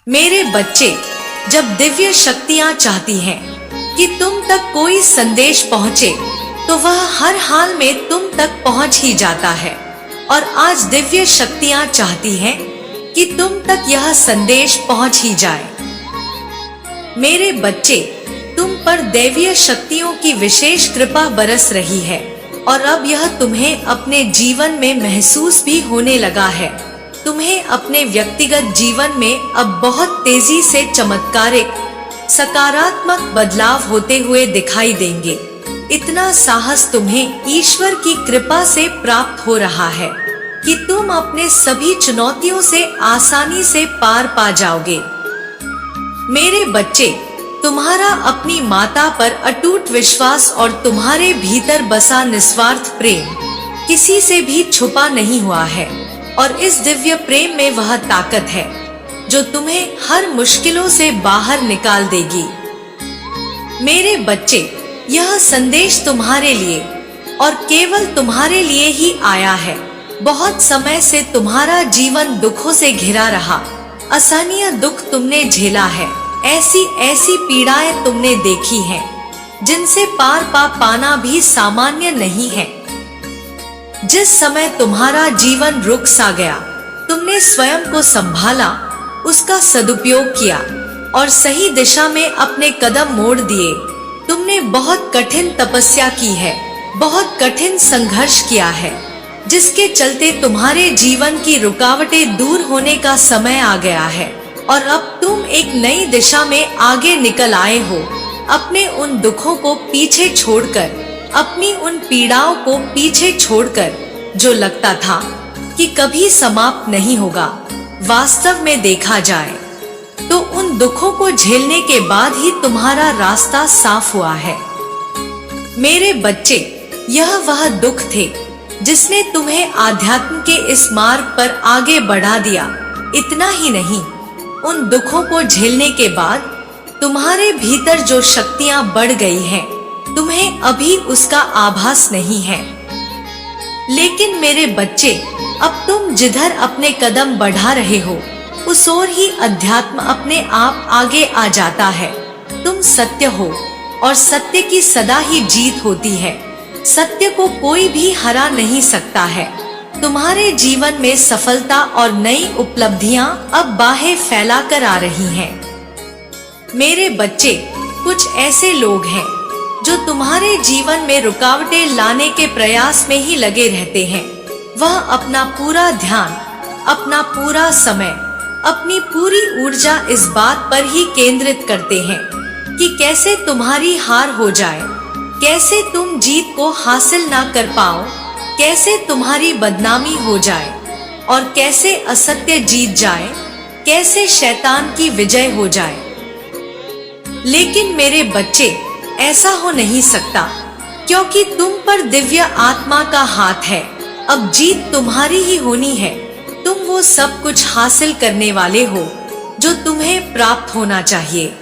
मेरे बच्चे, जब दिव्य शक्तियाँ चाहती हैं कि तुम तक कोई संदेश पहुँचे, तो वह हर हाल में तुम तक पहुँच ही जाता है। और आज दिव्य शक्तियाँ चाहती हैं कि तुम तक यह संदेश पहुँच ही जाए। मेरे बच्चे, तुम पर दैवीय शक्तियों की विशेष कृपा बरस रही है और अब यह तुम्हें अपने जीवन में महसूस भी होने लगा है। तुम्हें अपने व्यक्तिगत जीवन में अब बहुत तेजी से चमत्कारिक सकारात्मक बदलाव होते हुए दिखाई देंगे। इतना साहस तुम्हें ईश्वर की कृपा से प्राप्त हो रहा है कि तुम अपने सभी चुनौतियों से आसानी से पार पा जाओगे। मेरे बच्चे, तुम्हारा अपनी माता पर अटूट विश्वास और तुम्हारे भीतर बसा निस्वार्थ प्रेम किसी से भी छुपा नहीं हुआ है और इस दिव्य प्रेम में वह ताकत है जो तुम्हें हर मुश्किलों से बाहर निकाल देगी। मेरे बच्चे, यह संदेश तुम्हारे लिए और केवल तुम्हारे लिए ही आया है। बहुत समय से तुम्हारा जीवन दुखों से घिरा रहा, असहनीय दुख तुमने झेला है, ऐसी ऐसी पीड़ाएं तुमने देखी हैं जिनसे पार पाना भी सामान्य नहीं है। जिस समय तुम्हारा जीवन रुक सा गया, तुमने स्वयं को संभाला, उसका सदुपयोग किया और सही दिशा में अपने कदम मोड़ दिए। तुमने बहुत कठिन तपस्या की है, बहुत कठिन संघर्ष किया है, जिसके चलते तुम्हारे जीवन की रुकावटें दूर होने का समय आ गया है और अब तुम एक नई दिशा में आगे निकल आए हो। अपने उन दुखों को पीछे छोड़कर, अपनी उन पीड़ाओं को पीछे छोड़कर, जो लगता था कि कभी समाप्त नहीं होगा, वास्तव में देखा जाए तो उन दुखों को झेलने के बाद ही तुम्हारा रास्ता साफ हुआ है। मेरे बच्चे, यह वह दुख थे जिसने तुम्हें आध्यात्म के इस मार्ग पर आगे बढ़ा दिया। इतना ही नहीं, उन दुखों को झेलने के बाद तुम्हारे भीतर जो शक्तियां बढ़ गई हैं, तुम्हें अभी उसका आभास नहीं है। लेकिन मेरे बच्चे, अब तुम जिधर अपने कदम बढ़ा रहे हो, उस ओर ही अध्यात्म अपने आप आगे आ जाता है। तुम सत्य हो और सत्य की सदा ही जीत होती है। सत्य को कोई भी हरा नहीं सकता है। तुम्हारे जीवन में सफलता और नई उपलब्धियां अब बाहें फैलाकर आ रही हैं। मेरे बच्चे, कुछ ऐसे लोग हैं जो तुम्हारे जीवन में रुकावटें लाने के प्रयास में ही लगे रहते हैं। वह अपना पूरा ध्यान, अपना पूरा समय, अपनी पूरी ऊर्जा इस बात पर ही केंद्रित करते हैं कि कैसे तुम्हारी हार हो जाए, कैसे तुम जीत को हासिल ना कर पाओ, कैसे तुम्हारी बदनामी हो जाए और कैसे असत्य जीत जाए, कैसे शैतान की विजय हो जाए। लेकिन मेरे बच्चे, ऐसा हो नहीं सकता, क्योंकि तुम पर दिव्य आत्मा का हाथ है। अब जीत तुम्हारी ही होनी है। तुम वो सब कुछ हासिल करने वाले हो जो तुम्हें प्राप्त होना चाहिए।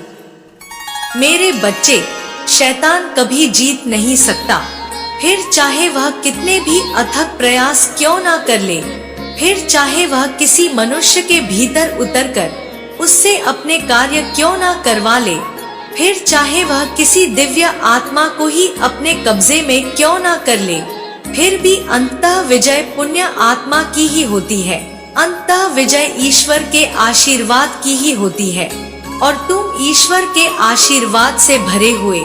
मेरे बच्चे, शैतान कभी जीत नहीं सकता, फिर चाहे वह कितने भी अथक प्रयास क्यों ना कर ले, फिर चाहे वह किसी मनुष्य के भीतर उतरकर उससे अपने कार्य क्यों ना करवा ले, फिर चाहे वह किसी दिव्य आत्मा को ही अपने कब्जे में क्यों ना कर ले, फिर भी अंततः विजय पुण्य आत्मा की ही होती है। अंततः विजय ईश्वर के आशीर्वाद की ही होती है और तुम ईश्वर के आशीर्वाद से भरे हुए,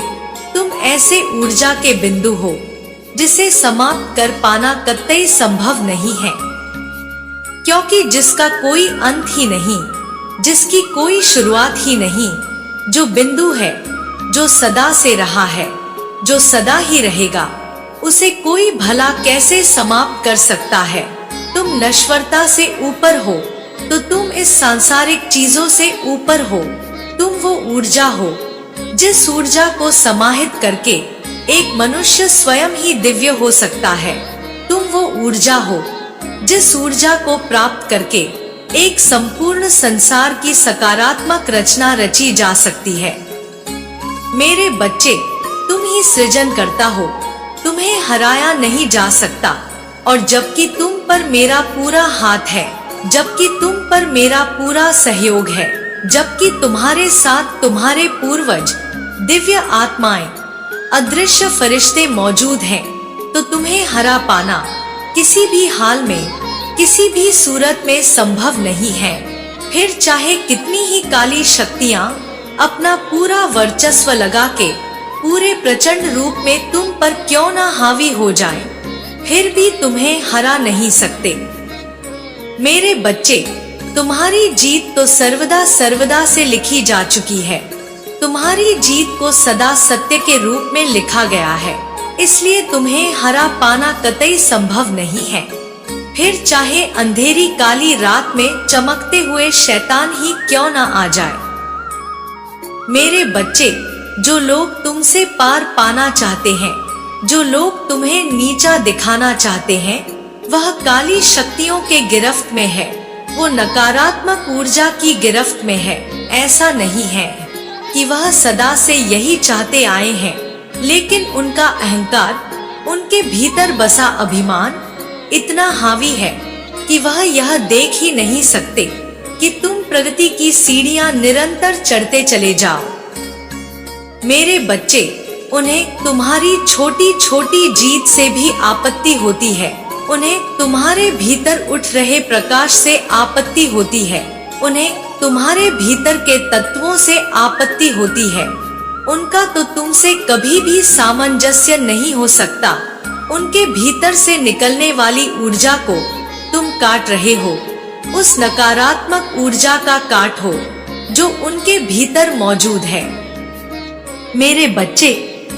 तुम ऐसे ऊर्जा के बिंदु हो जिसे समाप्त कर पाना कतई संभव नहीं है। क्योंकि जिसका कोई अंत ही नहीं, जिसकी कोई शुरुआत ही नहीं, जो बिंदु है, जो सदा से रहा है, जो सदा ही रहेगा, उसे कोई भला कैसे समाप्त कर सकता है। तुम नश्वरता से ऊपर हो तो तुम इस सांसारिक चीजों से ऊपर हो। तुम वो ऊर्जा हो जिस ऊर्जा को समाहित करके एक मनुष्य स्वयं ही दिव्य हो सकता है। तुम वो ऊर्जा हो जिस ऊर्जा को प्राप्त करके एक संपूर्ण संसार की सकारात्मक रचना रची जा सकती है। मेरे बच्चे, तुम ही सृजन करता हो, तुम्हें हराया नहीं जा सकता। और जबकि तुम पर मेरा पूरा हाथ है, जबकि तुम पर मेरा पूरा सहयोग है, जबकि तुम्हारे साथ तुम्हारे पूर्वज, दिव्य आत्माएं, अदृश्य फरिश्ते मौजूद हैं, तो तुम्हें हरा पाना किसी भी हाल में, किसी भी सूरत में संभव नहीं है। फिर चाहे कितनी ही काली शक्तियां अपना पूरा वर्चस्व लगा के पूरे प्रचंड रूप में तुम पर क्यों ना हावी हो जाएं, फिर भी तुम्हें हरा नहीं सकते। मेरे बच्चे, तुम्हारी जीत तो सर्वदा सर्वदा से लिखी जा चुकी है। तुम्हारी जीत को सदा सत्य के रूप में लिखा गया है, इसलिए तुम्हें हरा पाना कतई संभव नहीं है। फिर चाहे अंधेरी काली रात में चमकते हुए शैतान ही क्यों ना आ जाए। मेरे बच्चे, जो लोग तुमसे पार पाना चाहते हैं, जो लोग तुम्हें नीचा दिखाना चाहते हैं, वह काली शक्तियों के गिरफ्त में है, वो नकारात्मक ऊर्जा की गिरफ्त में है। ऐसा नहीं है कि वह सदा से यही चाहते आए हैं, लेकिन उनका अहंकार, उनके भीतर बसा अभिमान इतना हावी है कि वह यह देख ही नहीं सकते कि तुम प्रगति की सीढ़ियां निरंतर चढ़ते चले जाओ। मेरे बच्चे, उन्हें तुम्हारी छोटी छोटी जीत से भी आपत्ति होती है। उन्हें तुम्हारे भीतर उठ रहे प्रकाश से आपत्ति होती है। उन्हें तुम्हारे भीतर के तत्वों से आपत्ति होती है। उनका तो तुमसे कभी भी सामंजस्य नहीं हो सकता। उनके भीतर से निकलने वाली ऊर्जा को तुम काट रहे हो। उस नकारात्मक ऊर्जा का काट हो जो उनके भीतर मौजूद है। मेरे बच्चे,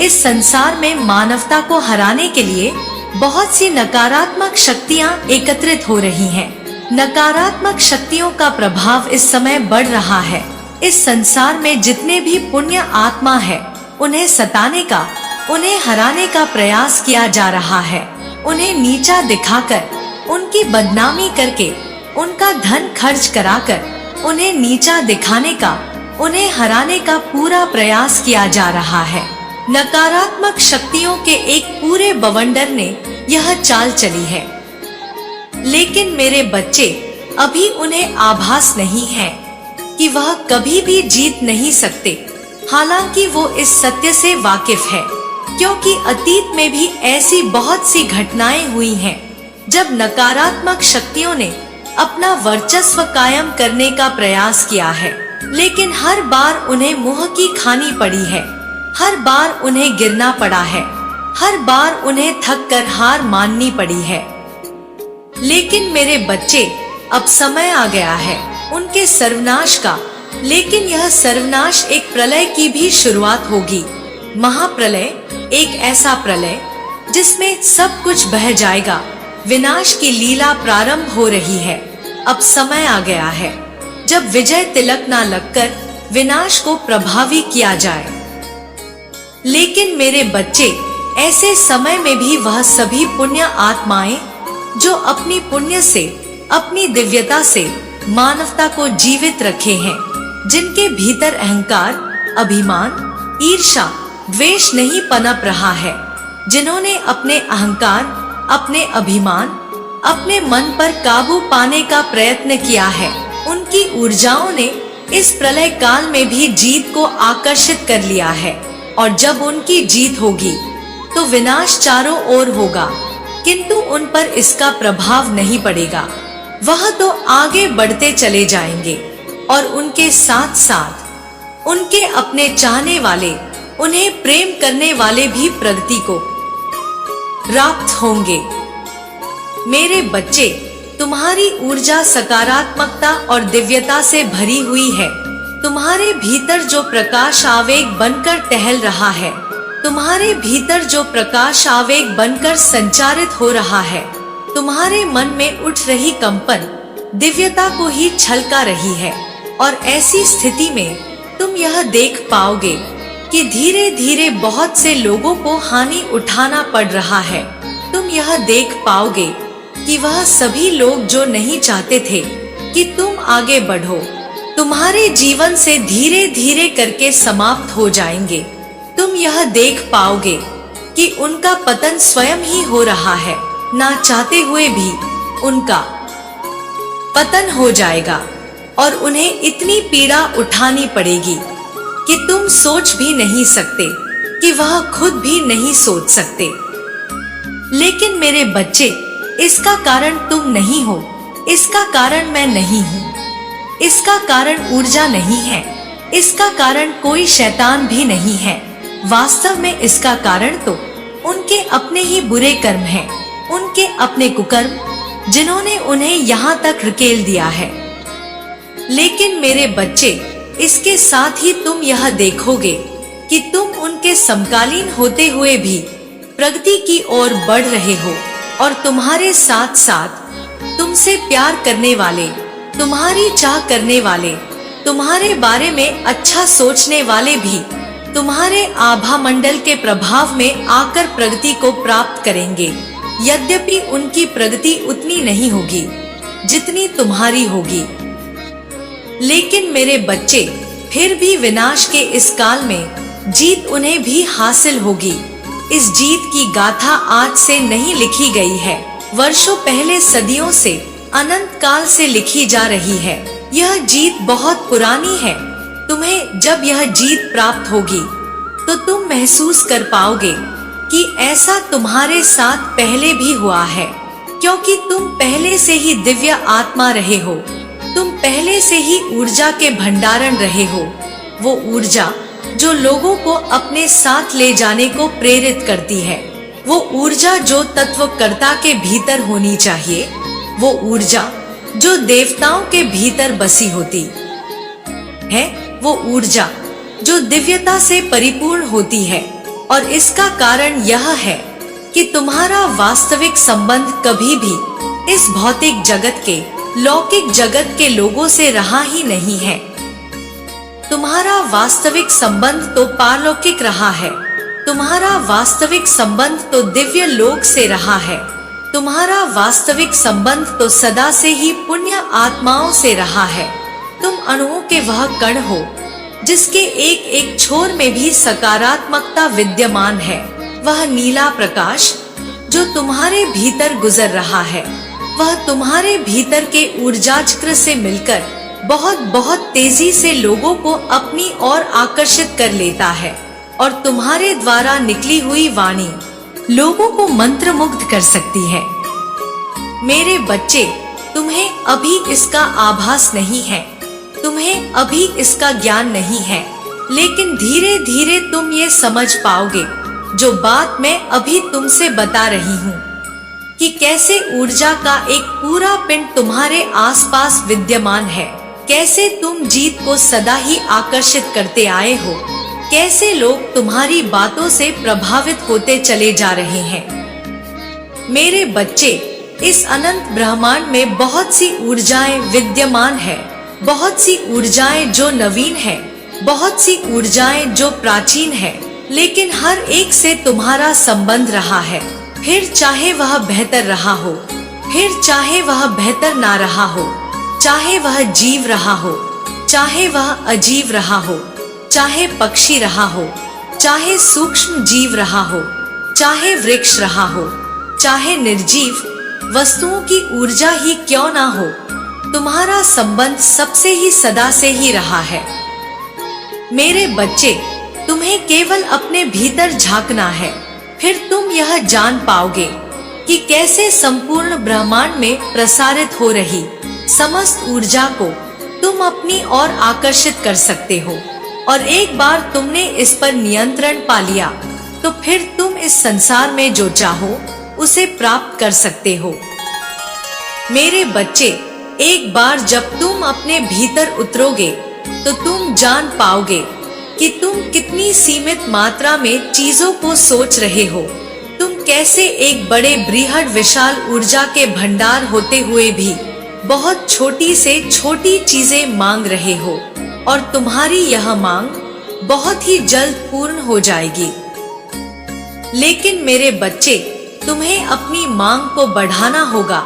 इस संसार में मानवता को हराने के लिए बहुत सी नकारात्मक शक्तियां एकत्रित हो रही हैं। नकारात्मक शक्तियों का प्रभाव इस समय बढ़ रहा है। इस संसार में जितने भी पुण्य आत्मा है, उन्हें सताने का, उन्हें हराने का प्रयास किया जा रहा है। उन्हें नीचा दिखाकर, उनकी बदनामी करके, उनका धन खर्च कराकर, उन्हें नीचा दिखाने का, उन्हें हराने का पूरा प्रयास किया जा रहा है। नकारात्मक शक्तियों के एक पूरे बवंडर ने यह चाल चली है। लेकिन मेरे बच्चे, अभी उन्हें आभास नहीं है कि वह कभी भी जीत नहीं सकते। हालांकि वो इस सत्य से वाकिफ है, क्योंकि अतीत में भी ऐसी बहुत सी घटनाएं हुई हैं जब नकारात्मक शक्तियों ने अपना वर्चस्व कायम करने का प्रयास किया है, लेकिन हर बार उन्हें मुंह की खानी पड़ी है। हर बार उन्हें गिरना पड़ा है। हर बार उन्हें थक कर हार माननी पड़ी है। लेकिन मेरे बच्चे, अब समय आ गया है उनके सर्वनाश का। लेकिन यह सर्वनाश एक प्रलय की भी शुरुआत होगी। महाप्रलय, एक ऐसा प्रलय जिसमें सब कुछ बह जाएगा। विनाश की लीला प्रारंभ हो रही है। अब समय आ गया है जब विजय तिलक ना लगकर विनाश को प्रभावी किया जाए। लेकिन मेरे बच्चे, ऐसे समय में भी वह सभी पुण्य आत्माएं जो अपनी पुण्य से, अपनी दिव्यता से मानवता को जीवित रखे हैं, जिनके भीतर अहंकार, अभिमान, ईर्ष्या, द्वेष नहीं पनप रहा है, जिन्होंने अपने अहंकार, अपने अभिमान, अपने मन पर काबू पाने का प्रयत्न किया है, उनकी ऊर्जाओं ने इस प्रलय काल में भी जीत को आकर्षित कर लिया है। और जब उनकी जीत होगी तो विनाश चारों ओर होगा, किंतु उन पर इसका प्रभाव नहीं पड़ेगा। वह तो आगे बढ़ते चले जाएंगे और उनके साथ साथ उनके अपने चाहने वाले, उन्हें प्रेम करने वाले भी प्रगति को प्राप्त होंगे। मेरे बच्चे, तुम्हारी ऊर्जा सकारात्मकता और दिव्यता से भरी हुई है। तुम्हारे भीतर जो प्रकाश आवेग बनकर टहल रहा है, तुम्हारे भीतर जो प्रकाश आवेग बनकर संचारित हो रहा है, तुम्हारे मन में उठ रही कंपन दिव्यता को ही छलका रही है। और ऐसी स्थिति में तुम यह देख पाओगे कि धीरे धीरे बहुत से लोगों को हानि उठाना पड़ रहा है। तुम यह देख पाओगे कि वह सभी लोग जो नहीं चाहते थे कि तुम आगे बढ़ो, तुम्हारे जीवन से धीरे धीरे करके समाप्त हो जाएंगे। तुम यह देख पाओगे कि उनका पतन स्वयं ही हो रहा है, ना चाहते हुए भी उनका पतन हो जाएगा। और उन्हें इतनी पीड़ा उठानी पड़ेगी कि तुम सोच भी नहीं सकते, कि वह खुद भी नहीं सोच सकते। लेकिन मेरे बच्चे, इसका कारण तुम नहीं हो, इसका कारण मैं नहीं हूँ, इसका कारण ऊर्जा नहीं है, इसका कारण कोई शैतान भी नहीं है। वास्तव में इसका कारण तो उनके अपने ही बुरे कर्म हैं, उनके अपने कुकर्म, जिन्होंने उन्हें यहाँ तक धकेल दिया है। लेकिन मेरे बच्चे, इसके साथ ही तुम यह देखोगे कि तुम उनके समकालीन होते हुए भी प्रगति की ओर बढ़ रहे हो, और तुम्हारे साथ साथ तुमसे प्यार करने वाले, तुम्हारी चाह करने वाले, तुम्हारे बारे में अच्छा सोचने वाले भी तुम्हारे आभा मंडल के प्रभाव में आकर प्रगति को प्राप्त करेंगे। यद्यपि उनकी प्रगति उतनी नहीं होगी जितनी तुम्हारी होगी, लेकिन मेरे बच्चे, फिर भी विनाश के इस काल में जीत उन्हें भी हासिल होगी। इस जीत की गाथा आज से नहीं लिखी गई है, वर्षों पहले, सदियों से, अनंत काल से लिखी जा रही है। यह जीत बहुत पुरानी है। तुम्हें जब यह जीत प्राप्त होगी तो तुम महसूस कर पाओगे कि ऐसा तुम्हारे साथ पहले भी हुआ है, क्योंकि तुम पहले से ही दिव्य आत्मा रहे हो। तुम पहले से ही ऊर्जा के भंडारण रहे हो, वो ऊर्जा जो लोगों को अपने साथ ले जाने को प्रेरित करती है, वो ऊर्जा जो तत्वकर्ता के भीतर होनी चाहिए, वो ऊर्जा जो देवताओं के भीतर बसी होती है, वो ऊर्जा जो दिव्यता से परिपूर्ण होती है। और इसका कारण यह है कि तुम्हारा वास्तविक संबंध कभी भी इस भौतिक जगत के, लौकिक जगत के लोगों से रहा ही नहीं है। तुम्हारा वास्तविक संबंध तो पारलौकिक रहा है, तुम्हारा वास्तविक संबंध तो दिव्य लोक से रहा है, तुम्हारा वास्तविक संबंध तो सदा से ही पुण्य आत्माओं से रहा है। तुम अणुओं के वह कण हो जिसके एक एक छोर में भी सकारात्मकता विद्यमान है। वह नीला प्रकाश जो तुम्हारे भीतर गुजर रहा है, वह तुम्हारे भीतर के ऊर्जा चक्र से मिलकर बहुत बहुत तेजी से लोगों को अपनी ओर आकर्षित कर लेता है, और तुम्हारे द्वारा निकली हुई वाणी लोगों को मंत्रमुग्ध कर सकती है। मेरे बच्चे, तुम्हें अभी इसका आभास नहीं है, तुम्हें अभी इसका ज्ञान नहीं है, लेकिन धीरे धीरे तुम ये समझ पाओगे जो बात मैं अभी तुमसे बता रही हूँ, कि कैसे ऊर्जा का एक पूरा पिंड तुम्हारे आसपास विद्यमान है, कैसे तुम जीत को सदा ही आकर्षित करते आए हो, कैसे लोग तुम्हारी बातों से प्रभावित होते चले जा रहे हैं। मेरे बच्चे, इस अनंत ब्रह्मांड में बहुत सी ऊर्जाएं विद्यमान है, बहुत सी ऊर्जाएं जो नवीन है, बहुत सी ऊर्जाएं जो प्राचीन है, लेकिन हर एक से तुम्हारा संबंध रहा है। फिर चाहे वह बेहतर रहा हो, फिर चाहे वह बेहतर ना रहा हो, चाहे वह जीव रहा हो, चाहे वह अजीव रहा हो, चाहे पक्षी रहा हो, चाहे सूक्ष्म जीव रहा हो, चाहे वृक्ष रहा हो, चाहे निर्जीव वस्तुओं की ऊर्जा ही क्यों ना हो, तुम्हारा संबंध सबसे ही सदा से ही रहा है। मेरे बच्चे, तुम्हें केवल अपने भीतर झांकना है, फिर तुम यह जान पाओगे कि कैसे संपूर्ण ब्रह्मांड में प्रसारित हो रही समस्त ऊर्जा को तुम अपनी ओर आकर्षित कर सकते हो। और एक बार तुमने इस पर नियंत्रण पा लिया तो फिर तुम इस संसार में जो चाहो उसे प्राप्त कर सकते हो। मेरे बच्चे, एक बार जब तुम अपने भीतर उतरोगे तो तुम जान पाओगे कि तुम कितनी सीमित मात्रा में चीजों को सोच रहे हो। तुम कैसे एक बड़े बृहद विशाल ऊर्जा के भंडार होते हुए भी बहुत छोटी से छोटी चीजें मांग रहे हो, और तुम्हारी यह मांग बहुत ही जल्द पूर्ण हो जाएगी। लेकिन मेरे बच्चे, तुम्हें अपनी मांग को बढ़ाना होगा,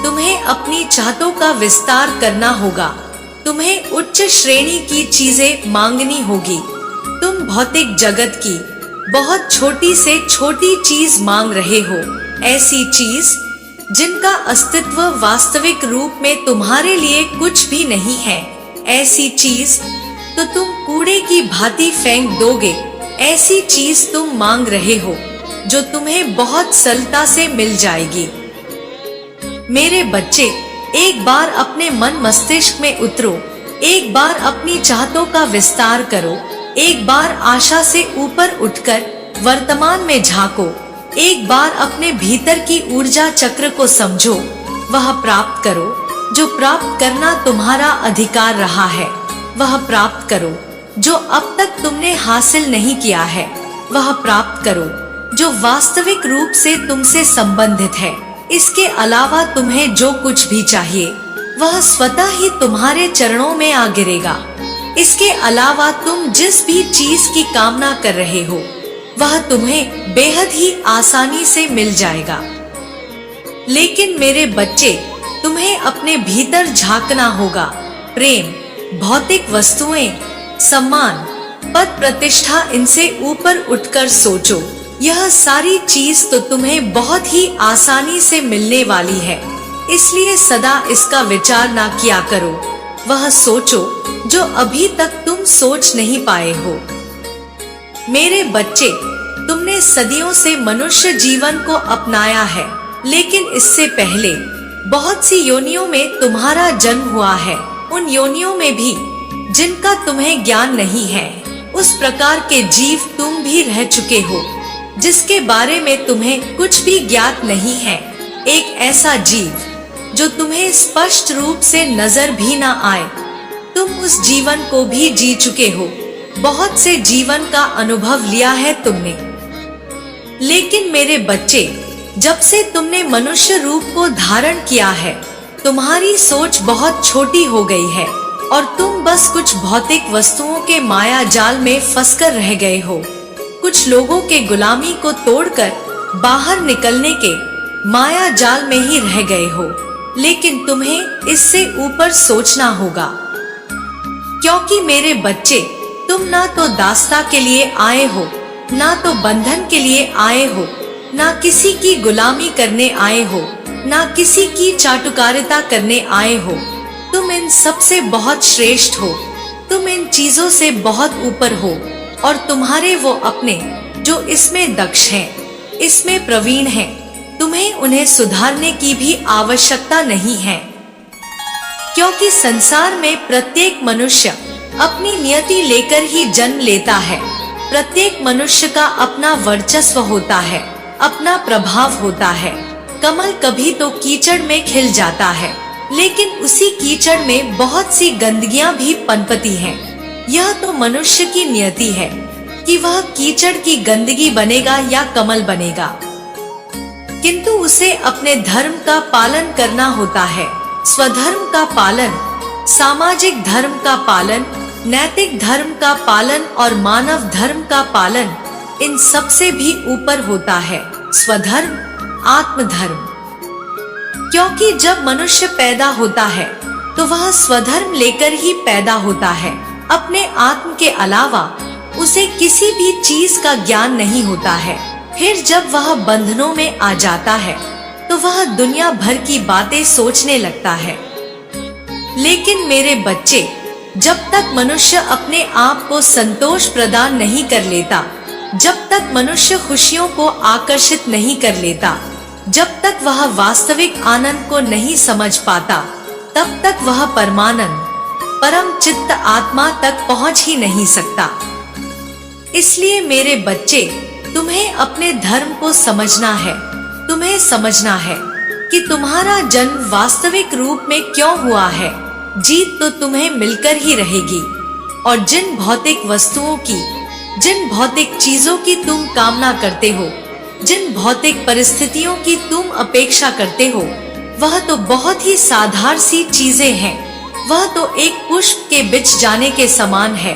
तुम्हें अपनी चाहतों का विस्तार करना होगा, तुम्हें उच्च श्रेणी की चीजें मांगनी होगी। तुम भौतिक जगत की बहुत छोटी से छोटी चीज मांग रहे हो, ऐसी चीज जिनका अस्तित्व वास्तविक रूप में तुम्हारे लिए कुछ भी नहीं है, ऐसी चीज तो तुम कूड़े की भांति फेंक दोगे। ऐसी चीज तुम मांग रहे हो जो तुम्हें बहुत सरलता से मिल जाएगी। मेरे बच्चे, एक बार अपने मन मस्तिष्क में उतरो, एक बार अपनी चाहतों का विस्तार करो, एक बार आशा से ऊपर उठकर वर्तमान में झांको, एक बार अपने भीतर की ऊर्जा चक्र को समझो। वह प्राप्त करो जो प्राप्त करना तुम्हारा अधिकार रहा है। वह प्राप्त करो जो अब तक तुमने हासिल नहीं किया है। वह प्राप्त करो जो वास्तविक रूप से तुमसे संबंधित है। इसके अलावा तुम्हें जो कुछ भी चाहिए वह स्वतः ही तुम्हारे चरणों में आ गिरेगा। इसके अलावा तुम जिस भी चीज की कामना कर रहे हो वह तुम्हें बेहद ही आसानी से मिल जाएगा। लेकिन मेरे बच्चे, तुम्हें अपने भीतर झांकना होगा। प्रेम, भौतिक वस्तुएं, सम्मान, पद प्रतिष्ठा, इनसे ऊपर उठकर सोचो। यह सारी चीज तो तुम्हें बहुत ही आसानी से मिलने वाली है, इसलिए सदा इसका विचार ना किया करो। वह सोचो जो अभी तक तुम सोच नहीं पाए हो। मेरे बच्चे, तुमने सदियों से मनुष्य जीवन को अपनाया है, लेकिन इससे पहले बहुत सी योनियों में तुम्हारा जन्म हुआ है। उन योनियों में भी जिनका तुम्हें ज्ञान नहीं है, उस प्रकार के जीव तुम भी रह चुके हो जिसके बारे में तुम्हें कुछ भी ज्ञात नहीं है। एक ऐसा जीव जो तुम्हें स्पष्ट रूप से नजर भी ना आए, तुम उस जीवन को भी जी चुके हो। बहुत से जीवन का अनुभव लिया है तुमने। लेकिन मेरे बच्चे, जब से तुमने मनुष्य रूप को धारण किया है, तुम्हारी सोच बहुत छोटी हो गई है और तुम बस कुछ भौतिक वस्तुओं के माया जाल में फंसकर रह गए हो। कुछ लोगों के गुलामी को तोड़कर बाहर निकलने के माया जाल में ही रह गए हो। लेकिन तुम्हें इससे ऊपर सोचना होगा, क्योंकि मेरे बच्चे, तुम ना तो दास्ता के लिए आए हो, ना तो बंधन के लिए आए हो, ना किसी की गुलामी करने आए हो, ना किसी की चाटुकारिता करने आए हो। तुम इन सब से बहुत श्रेष्ठ हो। तुम इन चीजों से बहुत ऊपर हो और तुम्हारे वो अपने जो इसमें दक्ष हैं, इसमें प्रवीण हैं, तुम्हें उन्हें सुधारने की भी आवश्यकता नहीं है, क्योंकि संसार में प्रत्येक मनुष्य अपनी नियति लेकर ही जन्म लेता है। प्रत्येक मनुष्य का अपना वर्चस्व होता है, अपना प्रभाव होता है। कमल कभी तो कीचड़ में खिल जाता है, लेकिन उसी कीचड़ में बहुत सी गंदगियां भी पनपती हैं। यह तो मनुष्य की नियति है कि वह कीचड़ की गंदगी बनेगा या कमल बनेगा, किंतु उसे अपने धर्म का पालन करना होता है। स्वधर्म का पालन, सामाजिक धर्म का पालन, नैतिक धर्म का पालन और मानव धर्म का पालन, इन सब से भी ऊपर होता है स्वधर्म, आत्मधर्म। क्योंकि जब मनुष्य पैदा होता है तो वह स्वधर्म लेकर ही पैदा होता है। अपने आत्म के अलावा उसे किसी भी चीज का ज्ञान नहीं होता है। फिर जब वह बंधनों में आ जाता है तो वह दुनिया भर की बातें सोचने लगता है। लेकिन मेरे बच्चे, जब तक मनुष्य अपने आप को संतोष प्रदान नहीं कर लेता, जब तक मनुष्य खुशियों को आकर्षित नहीं कर लेता, जब तक वह वास्तविक आनंद को नहीं समझ पाता, तब तक वह परमानंद, परम चित्त आत्मा तक पहुंच ही नहीं सकता। इसलिए मेरे बच्चे, तुम्हें अपने धर्म को समझना है। तुम्हें समझना है कि तुम्हारा जन्म वास्तविक रूप में क्यों हुआ है। जीत तो तुम्हें मिलकर ही रहेगी, और जिन भौतिक वस्तुओं की, जिन भौतिक चीजों की तुम कामना करते हो, जिन भौतिक परिस्थितियों की तुम अपेक्षा करते हो, वह तो बहुत ही साधारण सी चीजें हैं। वह तो एक पुष्प के बिछ जाने के समान है।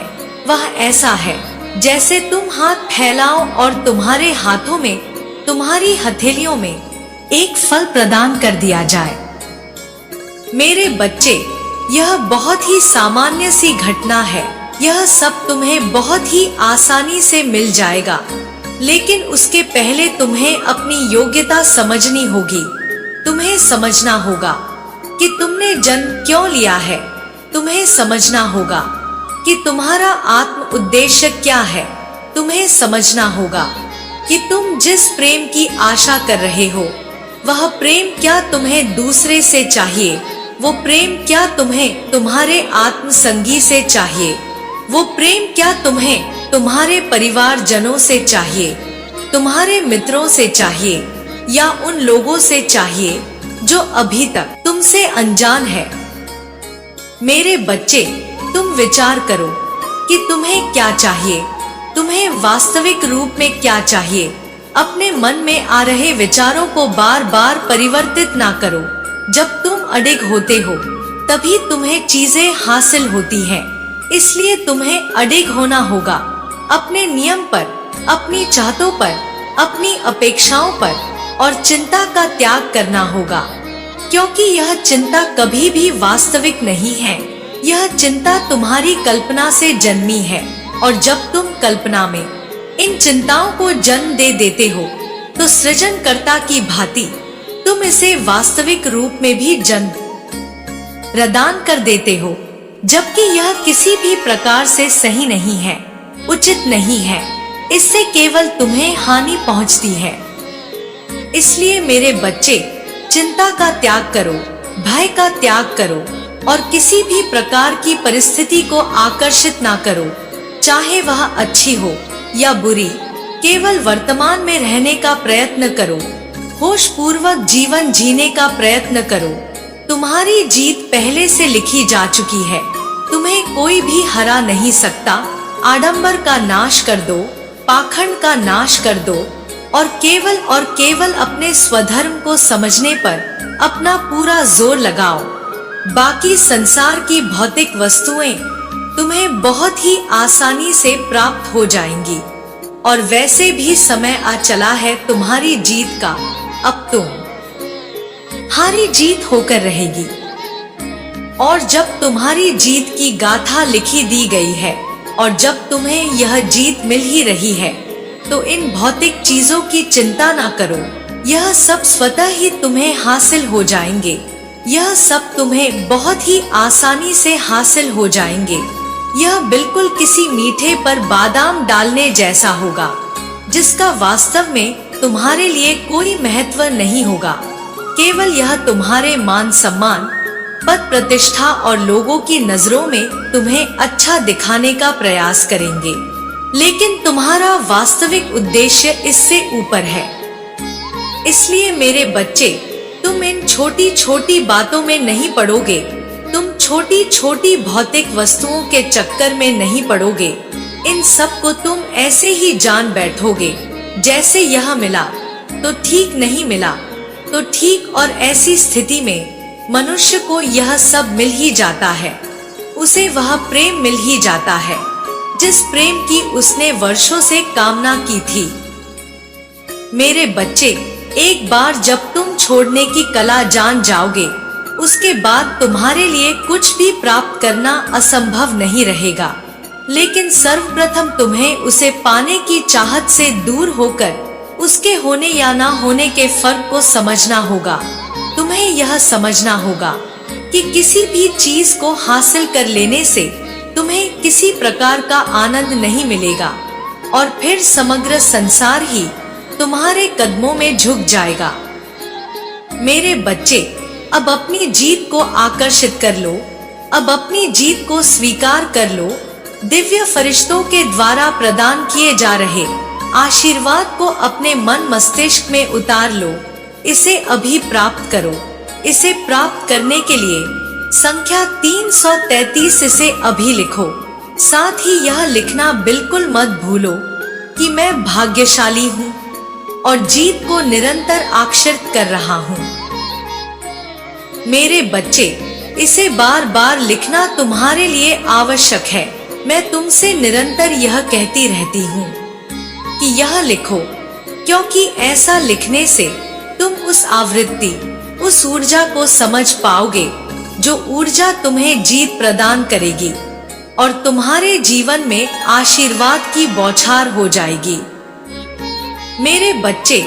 वह ऐसा है जैसे तुम हाथ फैलाओ और तुम्हारे हाथों में, तुम्हारी हथेलियों में एक फल प्रदान कर दिया जाए। मेरे बच्चे, यह बहुत ही सामान्य सी घटना है। यह सब तुम्हें बहुत ही आसानी से मिल जाएगा, लेकिन उसके पहले तुम्हें अपनी योग्यता समझनी होगी। तुम्हें समझना होगा कि तुमने जन्म क्यों लिया है, तुम्हें समझना होगा कि तुम्हारा आत्म उद्देश्य क्या है। तुम्हें समझना होगा कि तुम जिस प्रेम की आशा कर रहे हो, वह प्रेम क्या तुम्हें दूसरे से चाहिए, वो प्रेम क्या तुम्हें तुम्हारे आत्म संगी से चाहिए, वो प्रेम क्या तुम्हें तुम्हारे परिवार जनों से चाहिए, तुम्हारे मित्रों से चाहिए, या उन लोगों से चाहिए जो अभी तक तुमसे अनजान है। मेरे बच्चे, तुम विचार करो कि तुम्हें क्या चाहिए, तुम्हें वास्तविक रूप में क्या चाहिए। अपने मन में आ रहे विचारों को बार बार परिवर्तित ना करो। जब तुम अडिग होते हो तभी तुम्हें चीजें हासिल होती हैं। इसलिए तुम्हें अडिग होना होगा अपने नियम पर, अपनी चाहतों पर, अपनी अपेक्षाओं पर, और चिंता का त्याग करना होगा, क्योंकि यह चिंता कभी भी वास्तविक नहीं है। यह चिंता तुम्हारी कल्पना से जन्मी है, और जब तुम कल्पना में इन चिंताओं को जन्म दे देते हो तो सृजनकर्ता की भांति तुम इसे वास्तविक रूप में भी जन्म प्रदान कर देते हो, जबकि यह किसी भी प्रकार से सही नहीं है, उचित नहीं है। इससे केवल तुम्हें हानि पहुंचती है। इसलिए मेरे बच्चे, चिंता का त्याग करो, भय का त्याग करो, और किसी भी प्रकार की परिस्थिति को आकर्षित ना करो, चाहे वह अच्छी हो या बुरी। केवल वर्तमान में रहने का प्रयत्न करो, होश पूर्वक जीवन जीने का प्रयत्न करो। तुम्हारी जीत पहले से लिखी जा चुकी है, तुम्हें कोई भी हरा नहीं सकता। आडंबर का नाश कर दो, पाखंड का नाश कर दो, और केवल अपने स्वधर्म को समझने पर अपना पूरा जोर लगाओ। बाकी संसार की भौतिक वस्तुएं तुम्हें बहुत ही आसानी से प्राप्त हो जाएंगी, और वैसे भी समय आ चला है तुम्हारी जीत का। अब तुम हारी जीत होकर रहेगी, और जब तुम्हारी जीत की गाथा लिखी दी गई है, और जब तुम्हें यह जीत मिल ही रही है, तो इन भौतिक चीजों की चिंता ना करो। यह सब स्वतः ही तुम्हें हासिल हो जाएंगे। यह सब तुम्हें बहुत ही आसानी से हासिल हो जाएंगे। यह बिल्कुल किसी मीठे पर बादाम डालने जैसा होगा, जिसका वास्तव में तुम्हारे लिए कोई महत्व नहीं होगा। केवल यह तुम्हारे मान सम्मान, पद प्रतिष्ठा और लोगों की नजरों में तुम्हें अच्छा दिखाने का प्रयास करेंगे, लेकिन तुम्हारा वास्तविक उद्देश्य इससे ऊपर है। इसलिए मेरे बच्चे, तुम इन छोटी छोटी बातों में नहीं पड़ोगे, तुम छोटी छोटी भौतिक वस्तुओं के चक्कर में नहीं पड़ोगे। इन सब को तुम ऐसे ही जान बैठोगे, जैसे यह मिला तो ठीक, नहीं मिला तो ठीक। और ऐसी स्थिति में मनुष्य को यह सब मिल ही जाता है, उसे वह प्रेम मिल ही जाता है जिस प्रेम की उसने वर्षों से कामना की थी। मेरे बच्चे, एक बार जब तुम छोड़ने की कला जान जाओगे, उसके बाद तुम्हारे लिए कुछ भी प्राप्त करना असंभव नहीं रहेगा। लेकिन सर्वप्रथम तुम्हें उसे पाने की चाहत से दूर होकर उसके होने या ना होने के फर्क को समझना होगा। तुम्हें यह समझना होगा कि किसी भी चीज को हासिल कर लेने से तुम्हें किसी प्रकार का आनंद नहीं मिलेगा, और फिर समग्र संसार ही तुम्हारे कदमों में झुक जाएगा। मेरे बच्चे, अब अपनी जीत को आकर्षित कर लो, अब अपनी जीत को स्वीकार कर लो। दिव्य फरिश्तों के द्वारा प्रदान किए जा रहे आशीर्वाद को अपने मन मस्तिष्क में उतार लो। इसे अभी प्राप्त करो। इसे प्राप्त करने के लिए संख्या 333 इसे अभी लिखो। साथ ही यह लिखना बिल्कुल मत भूलो कि मैं भाग्यशाली हूँ और जीत को निरंतर आकर्षित कर रहा हूँ। मेरे बच्चे, इसे बार बार लिखना तुम्हारे लिए आवश्यक है। मैं तुमसे निरंतर यह कहती रहती हूँ कि यह लिखो, क्योंकि ऐसा लिखने से तुम उस आवृत्ति, उस ऊर्जा को समझ पाओगे जो ऊर्जा तुम्हें जीत प्रदान करेगी और तुम्हारे जीवन में आशीर्वाद की बौछार हो जाएगी। मेरे बच्चे,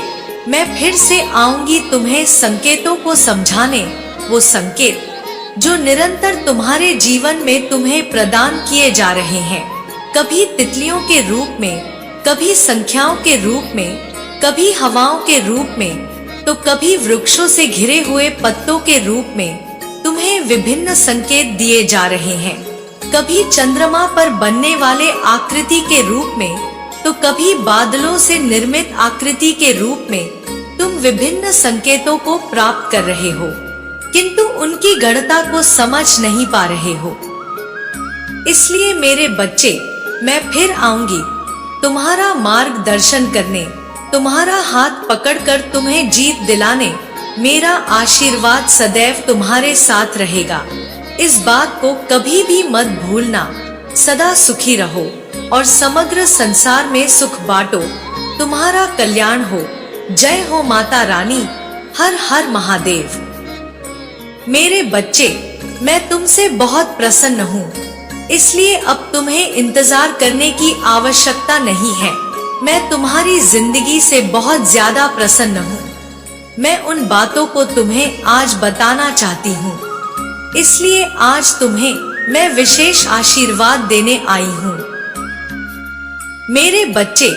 मैं फिर से आऊंगी तुम्हें संकेतों को समझाने। वो संकेत जो निरंतर तुम्हारे जीवन में तुम्हें प्रदान किए जा रहे हैं, कभी तितलियों के रूप में, कभी संख्याओं के रूप में, कभी हवाओं के रूप में, तो कभी वृक्षों से घिरे हुए पत्तों के रूप में तुम्हें विभिन्न संकेत दिए जा रहे हैं। कभी चंद्रमा पर बनने वाले आकृति के रूप में, तो कभी बादलों से निर्मित आकृति के रूप में तुम विभिन्न संकेतों को प्राप्त कर रहे हो, किंतु उनकी गणना को समझ नहीं पा रहे हो। इसलिए मेरे बच्चे, मैं फिर आऊंगी तुम्हारा मार्गदर्शन करने, तुम्हारा हाथ पकड़कर तुम्हें जीत दिलाने। मेरा आशीर्वाद सदैव तुम्हारे साथ रहेगा। इस बात को कभी भी मत भूलना। सदा सुखी रहो और समग्र संसार में सुख बांटो। तुम्हारा कल्याण हो। जय हो माता रानी। हर हर महादेव। मेरे बच्चे, मैं तुमसे बहुत प्रसन्न हूँ, इसलिए अब तुम्हें इंतजार करने की आवश्यकता नहीं है। मैं तुम्हारी जिंदगी से बहुत ज्यादा प्रसन्न हूँ। मैं उन बातों को तुम्हें आज बताना चाहती हूँ, इसलिए आज तुम्हें मैं विशेष आशीर्वाद देने आई हूँ। मेरे बच्चे,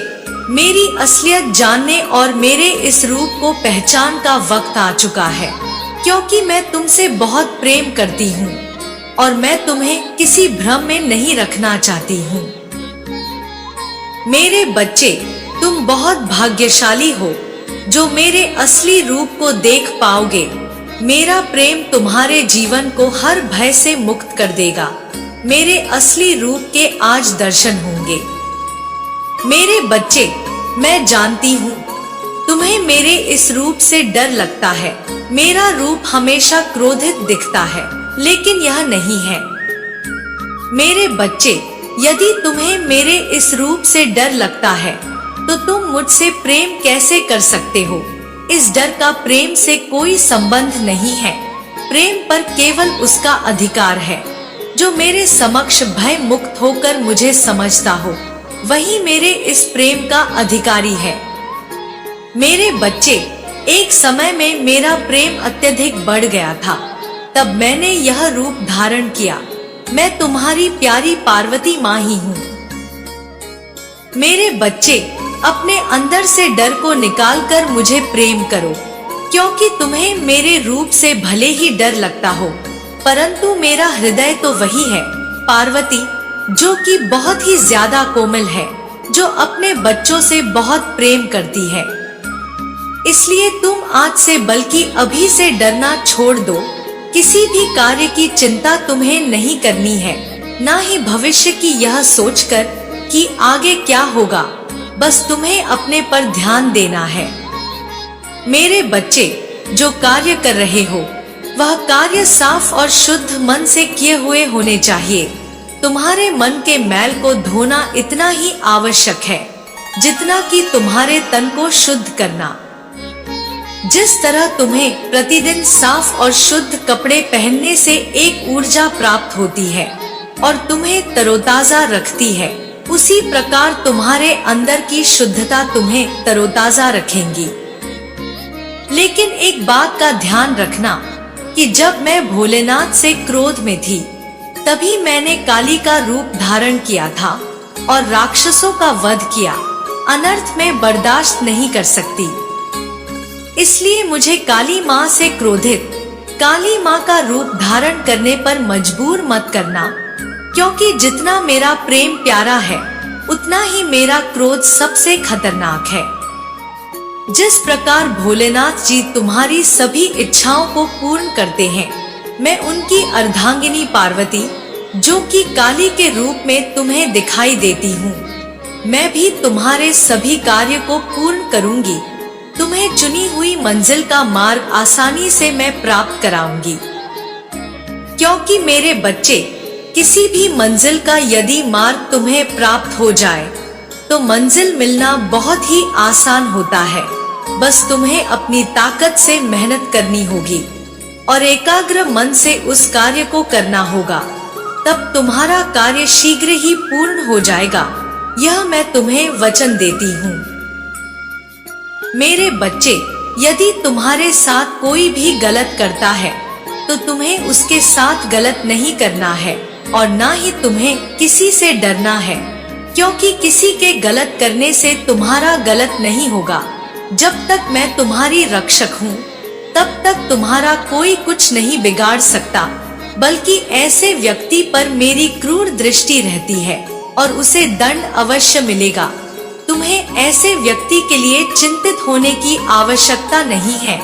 मेरी असलियत जानने और मेरे इस रूप को पहचान का वक्त आ चुका है, क्योंकि मैं तुमसे बहुत प्रेम करती हूँ और मैं तुम्हें किसी भ्रम में नहीं रखना चाहती हूँ। मेरे बच्चे, तुम बहुत भाग्यशाली हो जो मेरे असली रूप को देख पाओगे। मेरा प्रेम तुम्हारे जीवन को हर भय से मुक्त कर देगा। मेरे असली रूप के आज दर्शन होंगे। मेरे बच्चे, मैं जानती हूँ तुम्हें मेरे इस रूप से डर लगता है। मेरा रूप हमेशा क्रोधित दिखता है, लेकिन यह नहीं है। मेरे बच्चे, यदि तुम्हें मेरे इस रूप से डर लगता है, तो तुम मुझसे प्रेम कैसे कर सकते हो? इस डर का प्रेम से कोई संबंध नहीं है। प्रेम पर केवल उसका अधिकार है। जो मेरे समक्ष भय मुक्त होकर मुझे समझता हो, वही मेरे इस प्रेम का अधिकारी है। मेरे बच्चे, एक समय में मेरा प्रेम अत्यधिक बढ़ गया था, तब मैंने यह रूप धारण किया। मैं तुम्हारी प्यारी पार्वती माँ ही हूँ। मेरे बच्चे, अपने अंदर से डर को निकालकर मुझे प्रेम करो, क्योंकि तुम्हें मेरे रूप से भले ही डर लगता हो, परंतु मेरा हृदय तो वही है, पार्वती, जो कि बहुत ही ज्यादा कोमल है, जो अपने बच्चों से बहुत प्रेम करती है। इसलिए तुम आज से, बल्कि अभी से डरना छोड़ दो। किसी भी कार्य की चिंता तुम्हें नहीं करनी है, ना ही भविष्य की यह सोचकर कि आगे क्या होगा। बस तुम्हें अपने पर ध्यान देना है। मेरे बच्चे, जो कार्य कर रहे हो, वह कार्य साफ और शुद्ध मन से किए हुए होने चाहिए। तुम्हारे मन के मैल को धोना इतना ही आवश्यक है, जितना कि तुम्हारे तन को शुद्ध करना। जिस तरह तुम्हें प्रतिदिन साफ और शुद्ध कपड़े पहनने से एक ऊर्जा प्राप्त होती है और तुम्हें तरोताजा रखती है, उसी प्रकार तुम्हारे अंदर की शुद्धता तुम्हें तरोताजा रखेंगी। लेकिन एक बात का ध्यान रखना कि जब मैं भोलेनाथ से क्रोध में थी, तभी मैंने काली का रूप धारण किया था और राक्षसों का वध किया। अनर्थ में बर्दाश्त नहीं कर सकती, इसलिए मुझे काली माँ से क्रोधित, काली माँ का रूप धारण करने पर मजबूर मत करना, क्योंकि जितना मेरा प्रेम प्यारा है, उतना ही मेरा क्रोध सबसे खतरनाक है। जिस प्रकार भोलेनाथ जी तुम्हारी सभी इच्छाओं को पूर्ण करते हैं, मैं उनकी अर्धांगिनी पार्वती, जो कि काली के रूप में तुम्हें दिखाई देती हूँ, मैं भी तुम्हारे सभी कार्य को पूर्ण करूँगी। तुम्हें चुनी हुई मंजिल का मार्ग आसानी से मैं प्राप्त कराऊंगी, क्योंकि मेरे बच्चे, किसी भी मंजिल का यदि मार्ग तुम्हें प्राप्त हो जाए, तो मंजिल मिलना बहुत ही आसान होता है। बस तुम्हें अपनी ताकत से मेहनत करनी होगी और एकाग्र मन से उस कार्य को करना होगा, तब तुम्हारा कार्य शीघ्र ही पूर्ण हो जाएगा। यह मैं तुम्हें वचन देती हूँ। मेरे बच्चे, यदि तुम्हारे साथ कोई भी गलत करता है, तो तुम्हें उसके साथ गलत नहीं करना है और ना ही तुम्हें किसी से डरना है, क्योंकि किसी के गलत करने से तुम्हारा गलत नहीं होगा। जब तक मैं तुम्हारी रक्षक हूँ तब तक तुम्हारा कोई कुछ नहीं बिगाड़ सकता, बल्कि ऐसे व्यक्ति पर मेरी क्रूर दृष्टि रहती है और उसे दंड अवश्य मिलेगा। तुम्हें ऐसे व्यक्ति के लिए चिंतित होने की आवश्यकता नहीं है,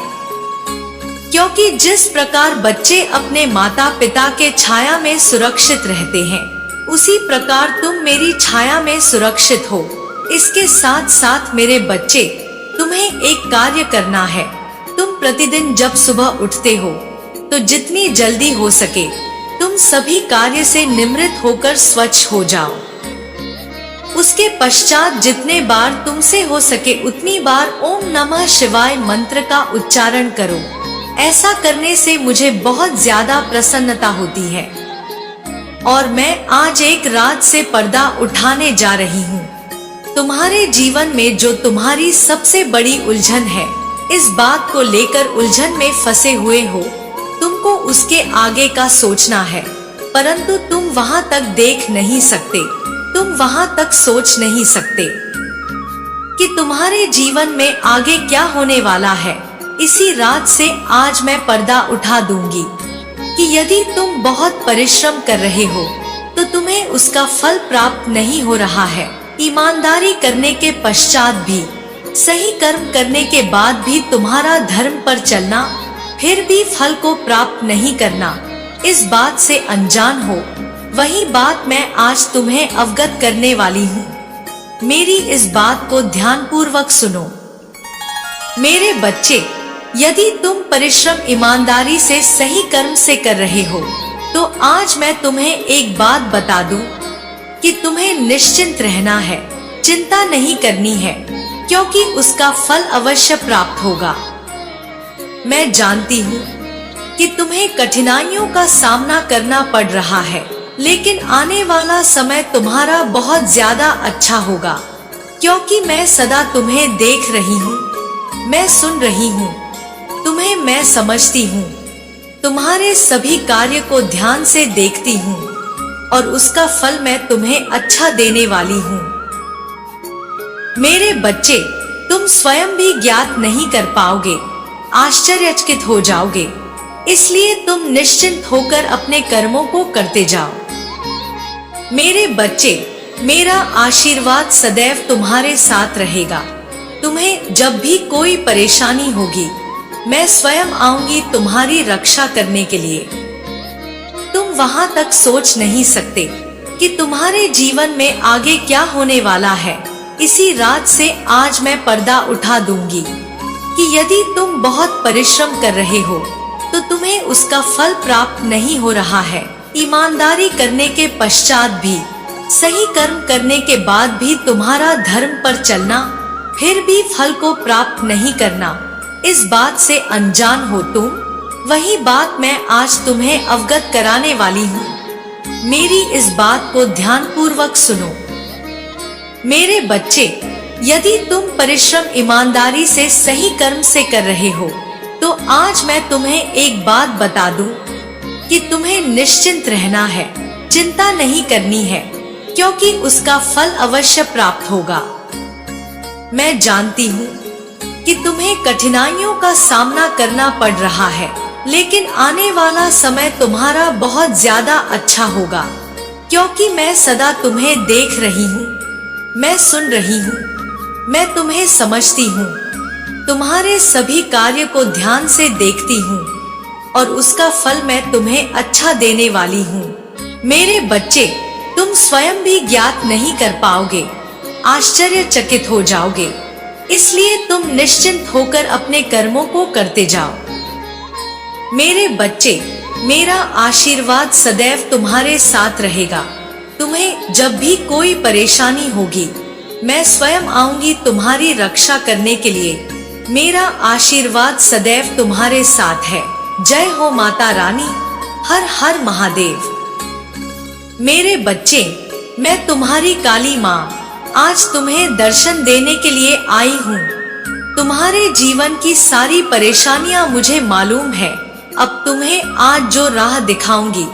क्योंकि जिस प्रकार बच्चे अपने माता पिता के छाया में सुरक्षित रहते हैं, उसी प्रकार तुम मेरी छाया में सुरक्षित हो। इसके साथ साथ मेरे बच्चे, तुम्हें एक कार्य करना है। तुम प्रतिदिन जब सुबह उठते हो तो जितनी जल्दी हो सके तुम सभी कार्य से निवृत्त होकर स्वच्छ हो जाओ। उसके पश्चात जितने बार तुमसे हो सके उतनी बार ओम नमः शिवाय मंत्र का उच्चारण करो। ऐसा करने से मुझे बहुत ज्यादा प्रसन्नता होती है और मैं आज एक रात से पर्दा उठाने जा रही हूँ। तुम्हारे जीवन में जो तुम्हारी सबसे बड़ी उलझन है, इस बात को लेकर उलझन में फंसे हुए हो, तुमको उसके आगे का सोचना है, परंतु तुम वहां तक देख नहीं सकते, तुम वहां तक सोच नहीं सकते कि तुम्हारे जीवन में आगे क्या होने वाला है। इसी रात से आज मैं पर्दा उठा दूंगी कि यदि तुम बहुत परिश्रम कर रहे हो तो तुम्हें उसका फल प्राप्त नहीं हो रहा है। ईमानदारी करने के पश्चात भी, सही कर्म करने के बाद भी तुम्हारा धर्म पर चलना, फिर भी फल को प्राप्त नहीं करना, इस बात से अनजान हो, वही बात मैं आज तुम्हें अवगत करने वाली हूँ। मेरी इस बात को ध्यानपूर्वक सुनो। मेरे बच्चे, यदि तुम परिश्रम ईमानदारी से सही कर्म से कर रहे हो तो आज मैं तुम्हें एक बात बता दूं कि तुम्हें निश्चिंत रहना है, चिंता नहीं करनी है, क्योंकि उसका फल अवश्य प्राप्त होगा। मैं जानती हूँ कि तुम्हें कठिनाइयों का सामना करना पड़ रहा है, लेकिन आने वाला समय तुम्हारा बहुत ज्यादा अच्छा होगा, क्योंकि मैं सदा तुम्हें देख रही हूँ, मैं सुन रही हूँ, तुम्हें मैं समझती हूँ, तुम्हारे सभी कार्य को ध्यान से देखती हूँ और उसका फल मैं तुम्हें अच्छा देने वाली हूँ। मेरे बच्चे, तुम स्वयं भी ज्ञात नहीं कर पाओगे, आश्चर्यचकित हो जाओगे, इसलिए तुम निश्चिंत होकर अपने कर्मों को करते जाओ। मेरे बच्चे, मेरा आशीर्वाद सदैव तुम्हारे साथ रहेगा। तुम्हें जब भी कोई परेशानी होगी, मैं स्वयं आऊंगी तुम्हारी रक्षा करने के लिए। तुम वहां तक सोच नहीं सकते कि तुम्हारे जीवन में आगे क्या होने वाला है। इसी रात से आज मैं पर्दा उठा दूंगी कि यदि तुम बहुत परिश्रम कर रहे हो तो तुम्हें उसका फल प्राप्त नहीं हो रहा है। ईमानदारी करने के पश्चात भी, सही कर्म करने के बाद भी तुम्हारा धर्म पर चलना, फिर भी फल को प्राप्त नहीं करना, इस बात से अनजान हो तुम, वही बात मैं आज तुम्हें अवगत कराने वाली हूँ। मेरी इस बात को ध्यानपूर्वक सुनो। मेरे बच्चे, यदि तुम परिश्रम ईमानदारी से सही कर्म से कर रहे हो तो आज मैं तुम्हें एक बात बता दूं कि तुम्हें निश्चिंत रहना है, चिंता नहीं करनी है, क्योंकि उसका फल अवश्य प्राप्त होगा। मैं जानती हूँ कि तुम्हें कठिनाइयों का सामना करना पड़ रहा है, लेकिन आने वाला समय तुम्हारा बहुत ज्यादा अच्छा होगा, क्योंकि मैं सदा तुम्हें देख रही हूँ, मैं सुन रही हूँ, मैं तुम्हें समझती हूँ, तुम्हारे सभी कार्य को ध्यान से देखती हूँ और उसका फल मैं तुम्हें अच्छा देने वाली हूँ। मेरे बच्चे, तुम स्वयं भी ज्ञात नहीं कर पाओगे, आश्चर्यचकित हो जाओगे, इसलिए तुम निश्चिंत होकर अपने कर्मों को करते जाओ। मेरे बच्चे, मेरा आशीर्वाद सदैव तुम्हारे साथ रहेगा। तुम्हें जब भी कोई परेशानी होगी, मैं स्वयं आऊंगी तुम्हारी रक्षा करने के लिए। मेरा आशीर्वाद सदैव तुम्हारे साथ है। जय हो माता रानी, हर हर महादेव। मेरे बच्चे, मैं तुम्हारी काली माँ आज तुम्हें दर्शन देने के लिए आई हूँ। तुम्हारे जीवन की सारी परेशानियाँ मुझे मालूम है, अब तुम्हें आज जो राह दिखाऊंगी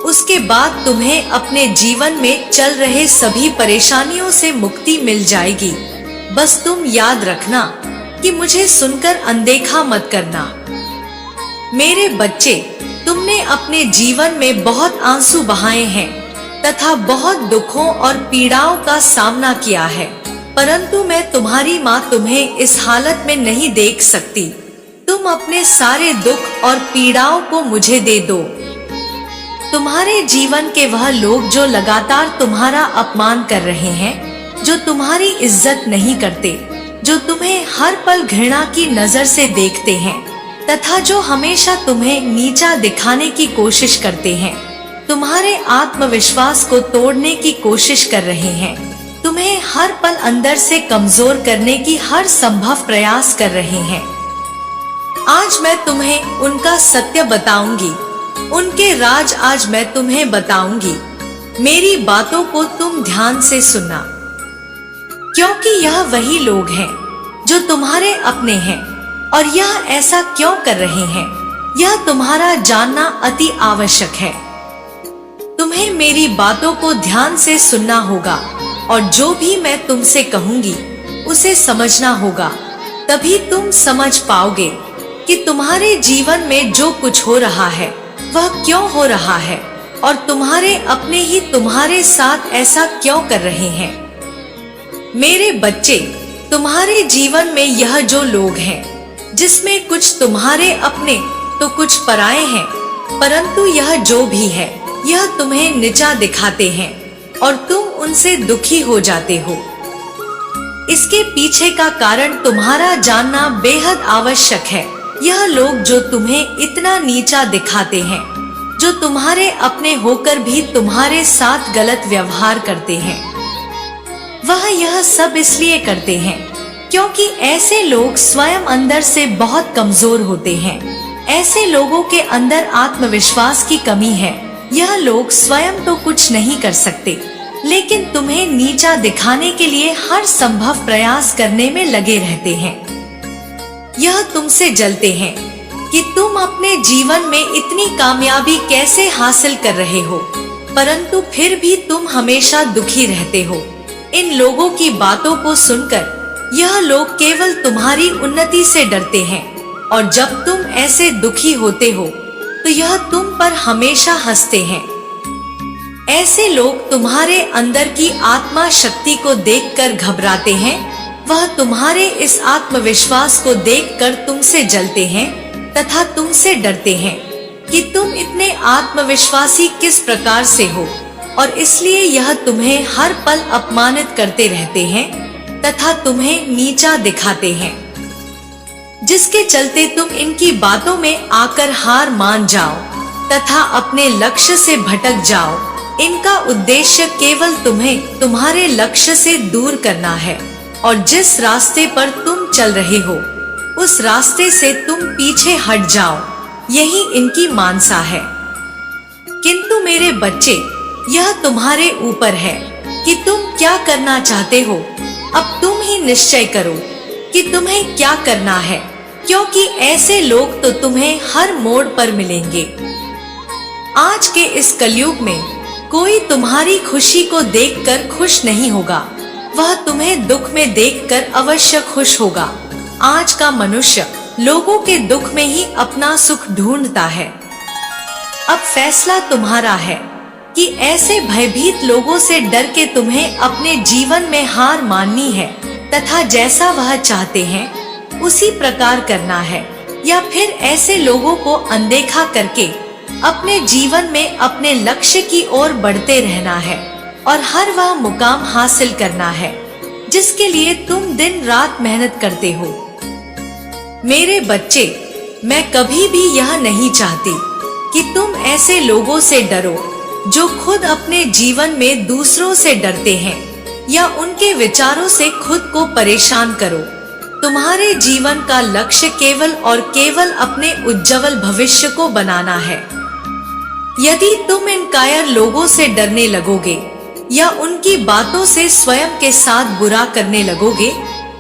उसके बाद तुम्हें अपने जीवन में चल रहे सभी परेशानियों से मुक्ति मिल जाएगी। बस तुम याद रखना कि मुझे सुनकर अनदेखा मत करना। मेरे बच्चे, तुमने अपने जीवन में बहुत आंसू बहाए हैं तथा बहुत दुखों और पीड़ाओं का सामना किया है, परंतु मैं तुम्हारी माँ तुम्हें इस हालत में नहीं देख सकती। तुम अपने सारे दुख और पीड़ाओं को मुझे दे दो। तुम्हारे जीवन के वह लोग जो लगातार तुम्हारा अपमान कर रहे हैं, जो तुम्हारी इज्जत नहीं करते, जो तुम्हें हर पल घृणा की नजर से देखते हैं तथा जो हमेशा तुम्हें नीचा दिखाने की कोशिश करते हैं, तुम्हारे आत्मविश्वास को तोड़ने की कोशिश कर रहे हैं, तुम्हें हर पल अंदर से कमजोर करने की हर संभव प्रयास कर रहे हैं। आज मैं तुम्हें उनका सत्य बताऊंगी, उनके राज आज मैं तुम्हें बताऊंगी। मेरी बातों को तुम ध्यान से सुनना, क्योंकि यह वही लोग हैं जो तुम्हारे अपने हैं और यह ऐसा क्यों कर रहे हैं, यह तुम्हारा जानना अति आवश्यक है। तुम्हें मेरी बातों को ध्यान से सुनना होगा और जो भी मैं तुमसे कहूंगी उसे समझना होगा। तभी तुम समझ पाओगे कि तुम्हारे जीवन में जो कुछ हो रहा है वह क्यों हो रहा है और तुम्हारे अपने ही तुम्हारे साथ ऐसा क्यों कर रहे हैं। मेरे बच्चे, तुम्हारे जीवन में यह जो लोग हैं, जिसमें कुछ तुम्हारे अपने तो कुछ पराए हैं, परंतु यह जो भी है यह तुम्हें नीचा दिखाते हैं और तुम उनसे दुखी हो जाते हो। इसके पीछे का कारण तुम्हारा जानना बेहद आवश्यक है। यह लोग जो तुम्हें इतना नीचा दिखाते हैं, जो तुम्हारे अपने होकर भी तुम्हारे साथ गलत व्यवहार करते हैं, वह यह सब इसलिए करते हैं क्योंकि ऐसे लोग स्वयं अंदर से बहुत कमजोर होते हैं। ऐसे लोगों के अंदर आत्मविश्वास की कमी है। यह लोग स्वयं तो कुछ नहीं कर सकते, लेकिन तुम्हें नीचा दिखाने के लिए हर संभव प्रयास करने में लगे रहते हैं। यह तुमसे जलते हैं कि तुम अपने जीवन में इतनी कामयाबी कैसे हासिल कर रहे हो, परंतु फिर भी तुम हमेशा दुखी रहते हो। इन लोगों की बातों को सुनकर यह लोग केवल तुम्हारी उन्नति से डरते हैं और जब तुम ऐसे दुखी होते हो तो यह तुम पर हमेशा हंसते हैं। ऐसे लोग तुम्हारे अंदर की आत्मा शक्ति को देखकर घबराते हैं। वह तुम्हारे इस आत्मविश्वास को देखकर तुमसे जलते हैं तथा तुमसे डरते हैं कि तुम इतने आत्मविश्वासी किस प्रकार से हो, और इसलिए यह तुम्हें हर पल अपमानित करते रहते हैं तथा तुम्हें नीचा दिखाते हैं, जिसके चलते तुम इनकी बातों में आकर हार मान जाओ तथा अपने लक्ष्य से भटक जाओ। इनका उद्देश्य केवल तुम्हें तुम्हारे लक्ष्य से दूर करना है और जिस रास्ते पर तुम चल रहे हो उस रास्ते से तुम पीछे हट जाओ। यही इनकी मानसा है। किंतु मेरे बच्चे, यह तुम्हारे ऊपर है कि तुम क्या करना चाहते हो। अब तुम ही निश्चय करो कि तुम्हें क्या करना है, क्योंकि ऐसे लोग तो तुम्हें हर मोड़ पर मिलेंगे। आज के इस कलयुग में कोई तुम्हारी खुशी को देखकर खुश नहीं होगा, वह तुम्हें दुख में देखकर अवश्य खुश होगा। आज का मनुष्य लोगों के दुख में ही अपना सुख ढूंढता है। अब फैसला तुम्हारा है कि ऐसे भयभीत लोगों से डर के तुम्हें अपने जीवन में हार माननी है तथा जैसा वह चाहते हैं उसी प्रकार करना है, या फिर ऐसे लोगों को अनदेखा करके अपने जीवन में अपने लक्ष्य की ओर बढ़ते रहना है और हर वह मुकाम हासिल करना है जिसके लिए तुम दिन रात मेहनत करते हो। मेरे बच्चे, मैं कभी भी यह नहीं चाहती कि तुम ऐसे लोगों से डरो जो खुद अपने जीवन में दूसरों से डरते हैं या उनके विचारों से खुद को परेशान करो। तुम्हारे जीवन का लक्ष्य केवल और केवल अपने उज्जवल भविष्य को बनाना है। यदि तुम इन कायर लोगों से डरने लगोगे या उनकी बातों से स्वयं के साथ बुरा करने लगोगे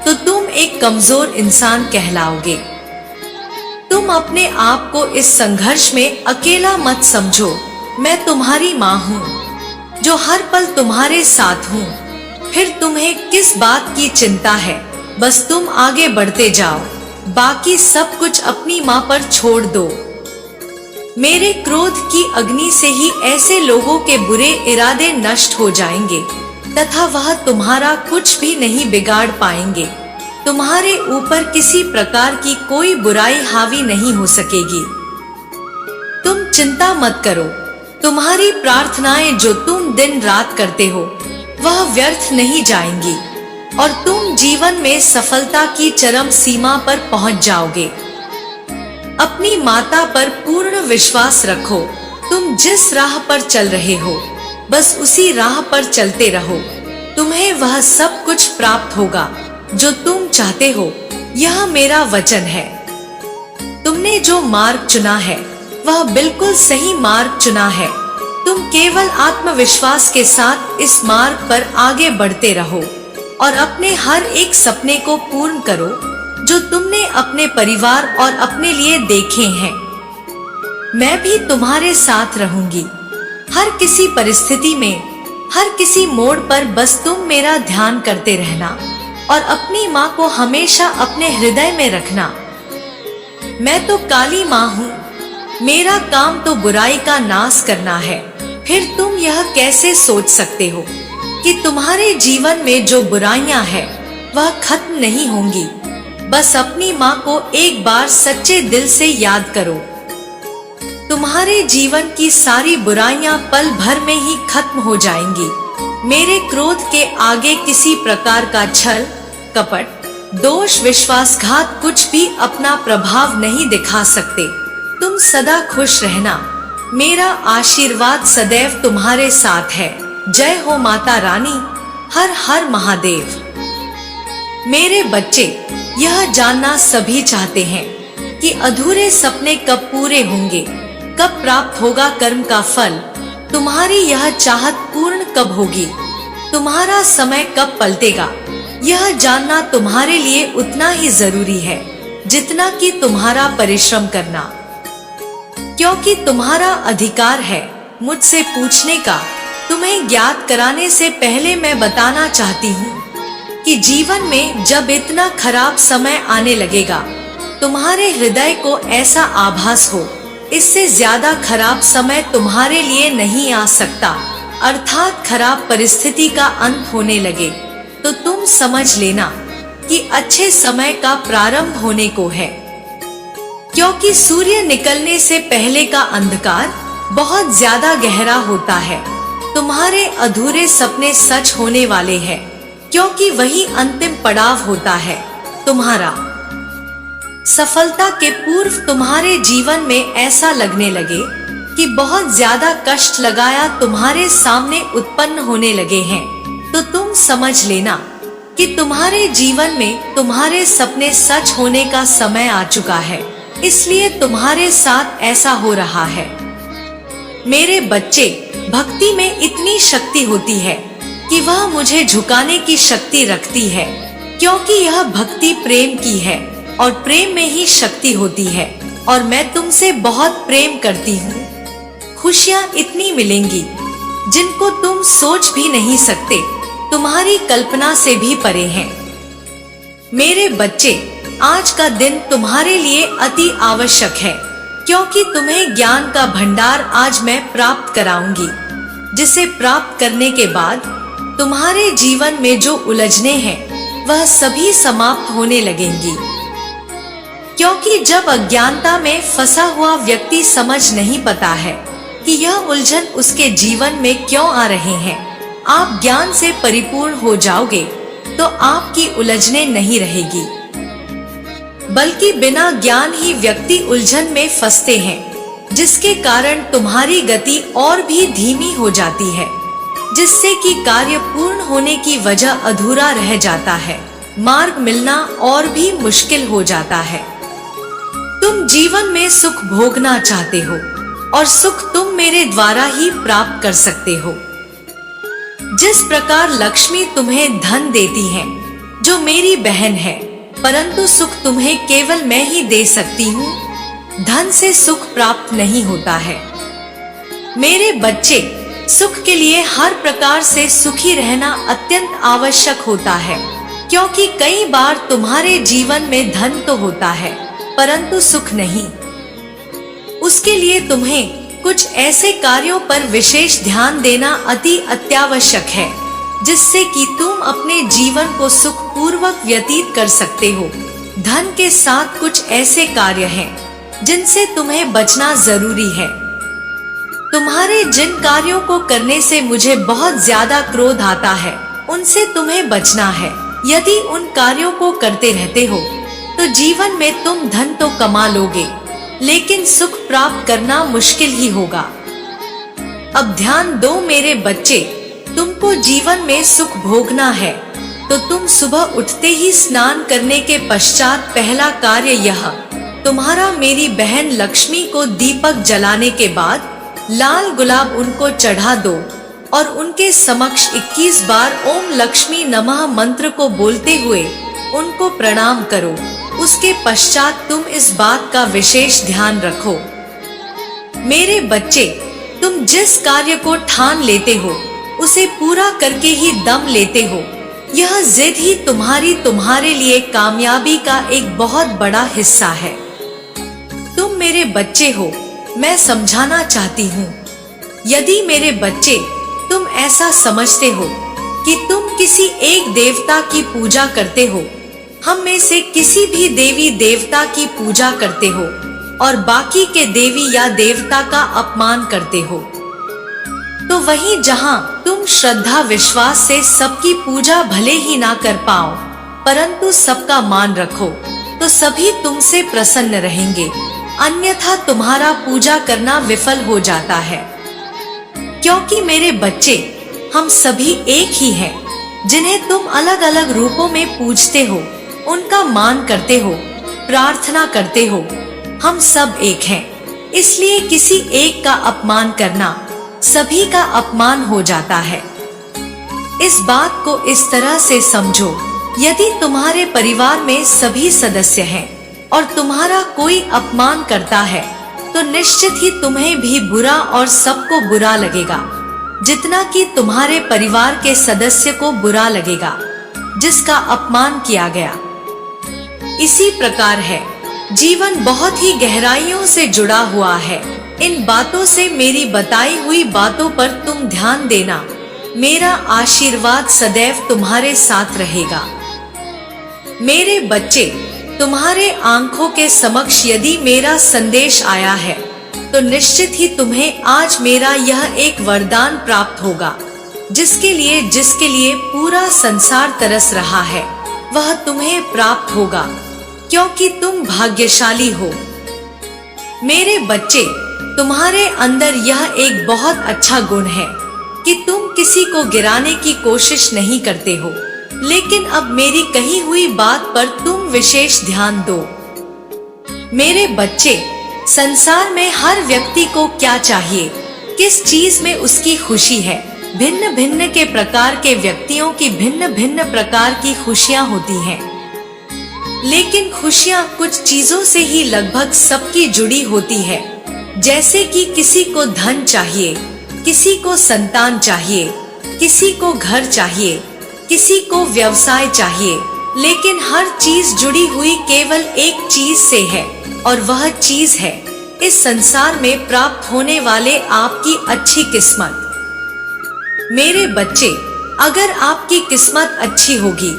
तो तुम एक कमजोर इंसान कहलाओगे। तुम अपने आप को इस संघर्ष में अकेला मत समझो। मैं तुम्हारी माँ हूँ जो हर पल तुम्हारे साथ हूँ। फिर तुम्हें किस बात की चिंता है? बस तुम आगे बढ़ते जाओ, बाकी सब कुछ अपनी माँ पर छोड़ दो। मेरे क्रोध की अग्नि से ही ऐसे लोगों के बुरे इरादे नष्ट हो जाएंगे तथा वह तुम्हारा कुछ भी नहीं बिगाड़ पाएंगे। तुम्हारे ऊपर किसी प्रकार की कोई बुराई हावी नहीं हो सकेगी। तुम चिंता मत करो। तुम्हारी प्रार्थनाएं जो तुम दिन रात करते हो वह व्यर्थ नहीं जाएंगी और तुम जीवन में सफलता की चरम सीमा पर पहुंच जाओगे। अपनी माता पर पूर्ण विश्वास रखो। तुम जिस राह पर चल रहे हो बस उसी राह पर चलते रहो। तुम्हें वह सब कुछ प्राप्त होगा जो तुम चाहते हो। यह मेरा वचन है। तुमने जो मार्ग चुना है वह बिल्कुल सही मार्ग चुना है। तुम केवल आत्मविश्वास के साथ इस मार्ग पर आगे बढ़ते रहो और अपने हर एक सपने को पूर्ण करो जो तुमने अपने परिवार और अपने लिए देखे हैं। मैं भी तुम्हारे साथ रहूंगी। हर किसी परिस्थिति में, हर किसी मोड़ पर बस तुम मेरा ध्यान करते रहना और अपनी माँ को हमेशा अपने हृदय में रखना। मैं तो काली माँ हूँ। मेरा काम तो बुराई का नाश करना है। फिर तुम यह कैसे सोच सकते हो कि तुम्हारे जीवन में जो बुराइयां हैं वह खत्म नहीं होंगी? बस अपनी माँ को एक बार सच्चे दिल से याद करो। तुम्हारे जीवन की सारी बुराइयां पल भर में ही खत्म हो जाएंगी। मेरे क्रोध के आगे किसी प्रकार का छल, कपट, दोष, विश्वासघात कुछ भी अपना प्रभाव नहीं दिखा सकते। तुम सदा खुश रहना। मेरा आशीर्वाद सदैव तुम्हारे साथ है। जय हो माता रानी। हर हर महादेव। मेरे बच्चे, यह जानना सभी चाहते हैं कि अधूरे सपने कब पूरे होंगे, कब प्राप्त होगा कर्म का फल। तुम्हारी यह चाहत पूर्ण कब होगी, तुम्हारा समय कब पलटेगा, यह जानना तुम्हारे लिए उतना ही जरूरी है जितना कि तुम्हारा परिश्रम करना। क्योंकि तुम्हारा अधिकार है मुझसे पूछने का। तुम्हें ज्ञात कराने से पहले मैं बताना चाहती हूँ कि जीवन में जब इतना खराब समय आने लगेगा, तुम्हारे हृदय को ऐसा आभास हो इससे ज्यादा खराब समय तुम्हारे लिए नहीं आ सकता, अर्थात खराब परिस्थिति का अंत होने लगे, तो तुम समझ लेना कि अच्छे समय का प्रारंभ होने को है। क्योंकि सूर्य निकलने से पहले का अंधकार बहुत ज्यादा गहरा होता है। तुम्हारे अधूरे सपने सच होने वाले हैं, क्योंकि वही अंतिम पड़ाव होता है तुम्हारा। सफलता के पूर्व तुम्हारे जीवन में ऐसा लगने लगे कि बहुत ज्यादा कष्ट लगाया तुम्हारे सामने उत्पन्न होने लगे हैं, तो तुम समझ लेना कि तुम्हारे जीवन में तुम्हारे सपने सच होने का समय आ चुका है, इसलिए तुम्हारे साथ ऐसा हो रहा है। मेरे बच्चे, भक्ति में इतनी शक्ति होती है कि वह मुझे झुकाने की शक्ति रखती है, क्योंकि यह भक्ति प्रेम की है और प्रेम में ही शक्ति होती है। और मैं तुमसे बहुत प्रेम करती हूँ। खुशियाँ इतनी मिलेंगी जिनको तुम सोच भी नहीं सकते, तुम्हारी कल्पना से भी परे हैं। मेरे बच्चे, आज का दिन तुम्हारे लिए अति आवश्यक है, क्योंकि तुम्हें ज्ञान का भंडार आज मैं प्राप्त कराऊंगी, जिसे प्राप्त करने के बाद तुम्हारे जीवन में जो उलझने हैं वह सभी समाप्त होने लगेंगी। क्योंकि जब अज्ञानता में फंसा हुआ व्यक्ति समझ नहीं पाता है कि यह उलझन उसके जीवन में क्यों आ रहे हैं, आप ज्ञान से परिपूर्ण हो जाओगे तो आपकी उलझने नहीं रहेगी। बल्कि बिना ज्ञान ही व्यक्ति उलझन में फंसते हैं, जिसके कारण तुम्हारी गति और भी धीमी हो जाती है, जिससे कि कार्य पूर्ण होने की वजह अधूरा रह जाता है, मार्ग मिलना और भी मुश्किल हो जाता है। तुम जीवन में सुख भोगना चाहते हो और सुख तुम मेरे द्वारा ही प्राप्त कर सकते हो। जिस प्रकार लक्ष्मी तुम्हें धन देती है, जो मेरी बहन है, परंतु सुख तुम्हें केवल मैं ही दे सकती हूँ, धन से सुख प्राप्त नहीं होता है। मेरे बच्चे, सुख के लिए हर प्रकार से सुखी रहना अत्यंत आवश्यक होता है, क्योंकि कई बार तुम्हारे जीवन में धन तो होता है परंतु सुख नहीं। उसके लिए तुम्हें कुछ ऐसे कार्यों पर विशेष ध्यान देना अति अत्यावश्यक है, जिससे कि तुम अपने जीवन को सुख पूर्वक व्यतीत कर सकते हो। धन के साथ कुछ ऐसे कार्य हैं जिनसे तुम्हें बचना जरूरी है। तुम्हारे जिन कार्यों को करने से मुझे बहुत ज्यादा क्रोध आता है, उनसे तुम्हें बचना है। यदि उन कार्यों को करते रहते हो तो जीवन में तुम धन तो कमा लोगे, लेकिन सुख प्राप्त करना मुश्किल ही होगा। अब ध्यान दो मेरे बच्चे, तुमको जीवन में सुख भोगना है तो तुम सुबह उठते ही स्नान करने के पश्चात पहला कार्य यह, तुम्हारा मेरी बहन लक्ष्मी को दीपक जलाने के बाद लाल गुलाब उनको चढ़ा दो और उनके समक्ष 21 बार ओम लक्ष्मी नमः मंत्र को बोलते हुए उनको प्रणाम करो। उसके पश्चात तुम इस बात का विशेष ध्यान रखो, मेरे बच्चे, तुम जिस कार्य को ठान लेते हो उसे पूरा करके ही दम लेते हो। यह जिद ही तुम्हारे लिए कामयाबी का एक बहुत बड़ा हिस्सा है। तुम मेरे बच्चे हो, मैं समझाना चाहती हूँ। यदि मेरे बच्चे तुम ऐसा समझते हो कि तुम किसी एक देवता की पूजा करते हो, हम में से किसी भी देवी देवता की पूजा करते हो और बाकी के देवी या देवता का अपमान करते हो, तो वहीं जहां तुम श्रद्धा विश्वास से सबकी पूजा भले ही ना कर पाओ परंतु सबका मान रखो, तो सभी तुमसे प्रसन्न रहेंगे। अन्यथा तुम्हारा पूजा करना विफल हो जाता है। क्योंकि मेरे बच्चे, हम सभी एक ही हैं, जिन्हें तुम अलग अलग रूपों में पूजते हो, उनका मान करते हो, प्रार्थना करते हो। हम सब एक हैं, इसलिए किसी एक का अपमान करना सभी का अपमान हो जाता है। इस बात को इस तरह से समझो, यदि तुम्हारे परिवार में सभी सदस्य हैं और तुम्हारा कोई अपमान करता है तो निश्चित ही तुम्हें भी बुरा और सबको बुरा लगेगा, जितना कि तुम्हारे परिवार के सदस्य को बुरा लगेगा जिसका अपमान किया गया। इसी प्रकार है, जीवन बहुत ही गहराइयों से जुड़ा हुआ है। इन बातों से मेरी बताई हुई बातों पर तुम ध्यान देना। मेरा आशीर्वाद सदैव तुम्हारे साथ रहेगा। मेरे बच्चे, तुम्हारे आंखों के समक्ष यदि मेरा संदेश आया है तो निश्चित ही तुम्हें आज मेरा यह एक वरदान प्राप्त होगा, जिसके लिए पूरा संसार तरस रहा है, वह तुम्हें प्राप्त होगा, क्योंकि तुम भाग्यशाली हो। मेरे बच्चे, तुम्हारे अंदर यह एक बहुत अच्छा गुण है कि तुम किसी को गिराने की कोशिश नहीं करते हो, लेकिन अब मेरी कही हुई बात पर तुम विशेष ध्यान दो। मेरे बच्चे, संसार में हर व्यक्ति को क्या चाहिए, किस चीज में उसकी खुशी है, भिन्न भिन्न के प्रकार के व्यक्तियों की भिन्न भिन्न प्रकार की खुशियां होती हैं, लेकिन खुशियां कुछ चीजों से ही लगभग सबकी जुड़ी होती है। जैसे कि किसी को धन चाहिए, किसी को संतान चाहिए, किसी को घर चाहिए, किसी को व्यवसाय चाहिए, लेकिन हर चीज जुड़ी हुई केवल एक चीज से है और वह चीज है इस संसार में प्राप्त होने वाले आपकी अच्छी किस्मत। मेरे बच्चे, अगर आपकी किस्मत अच्छी होगी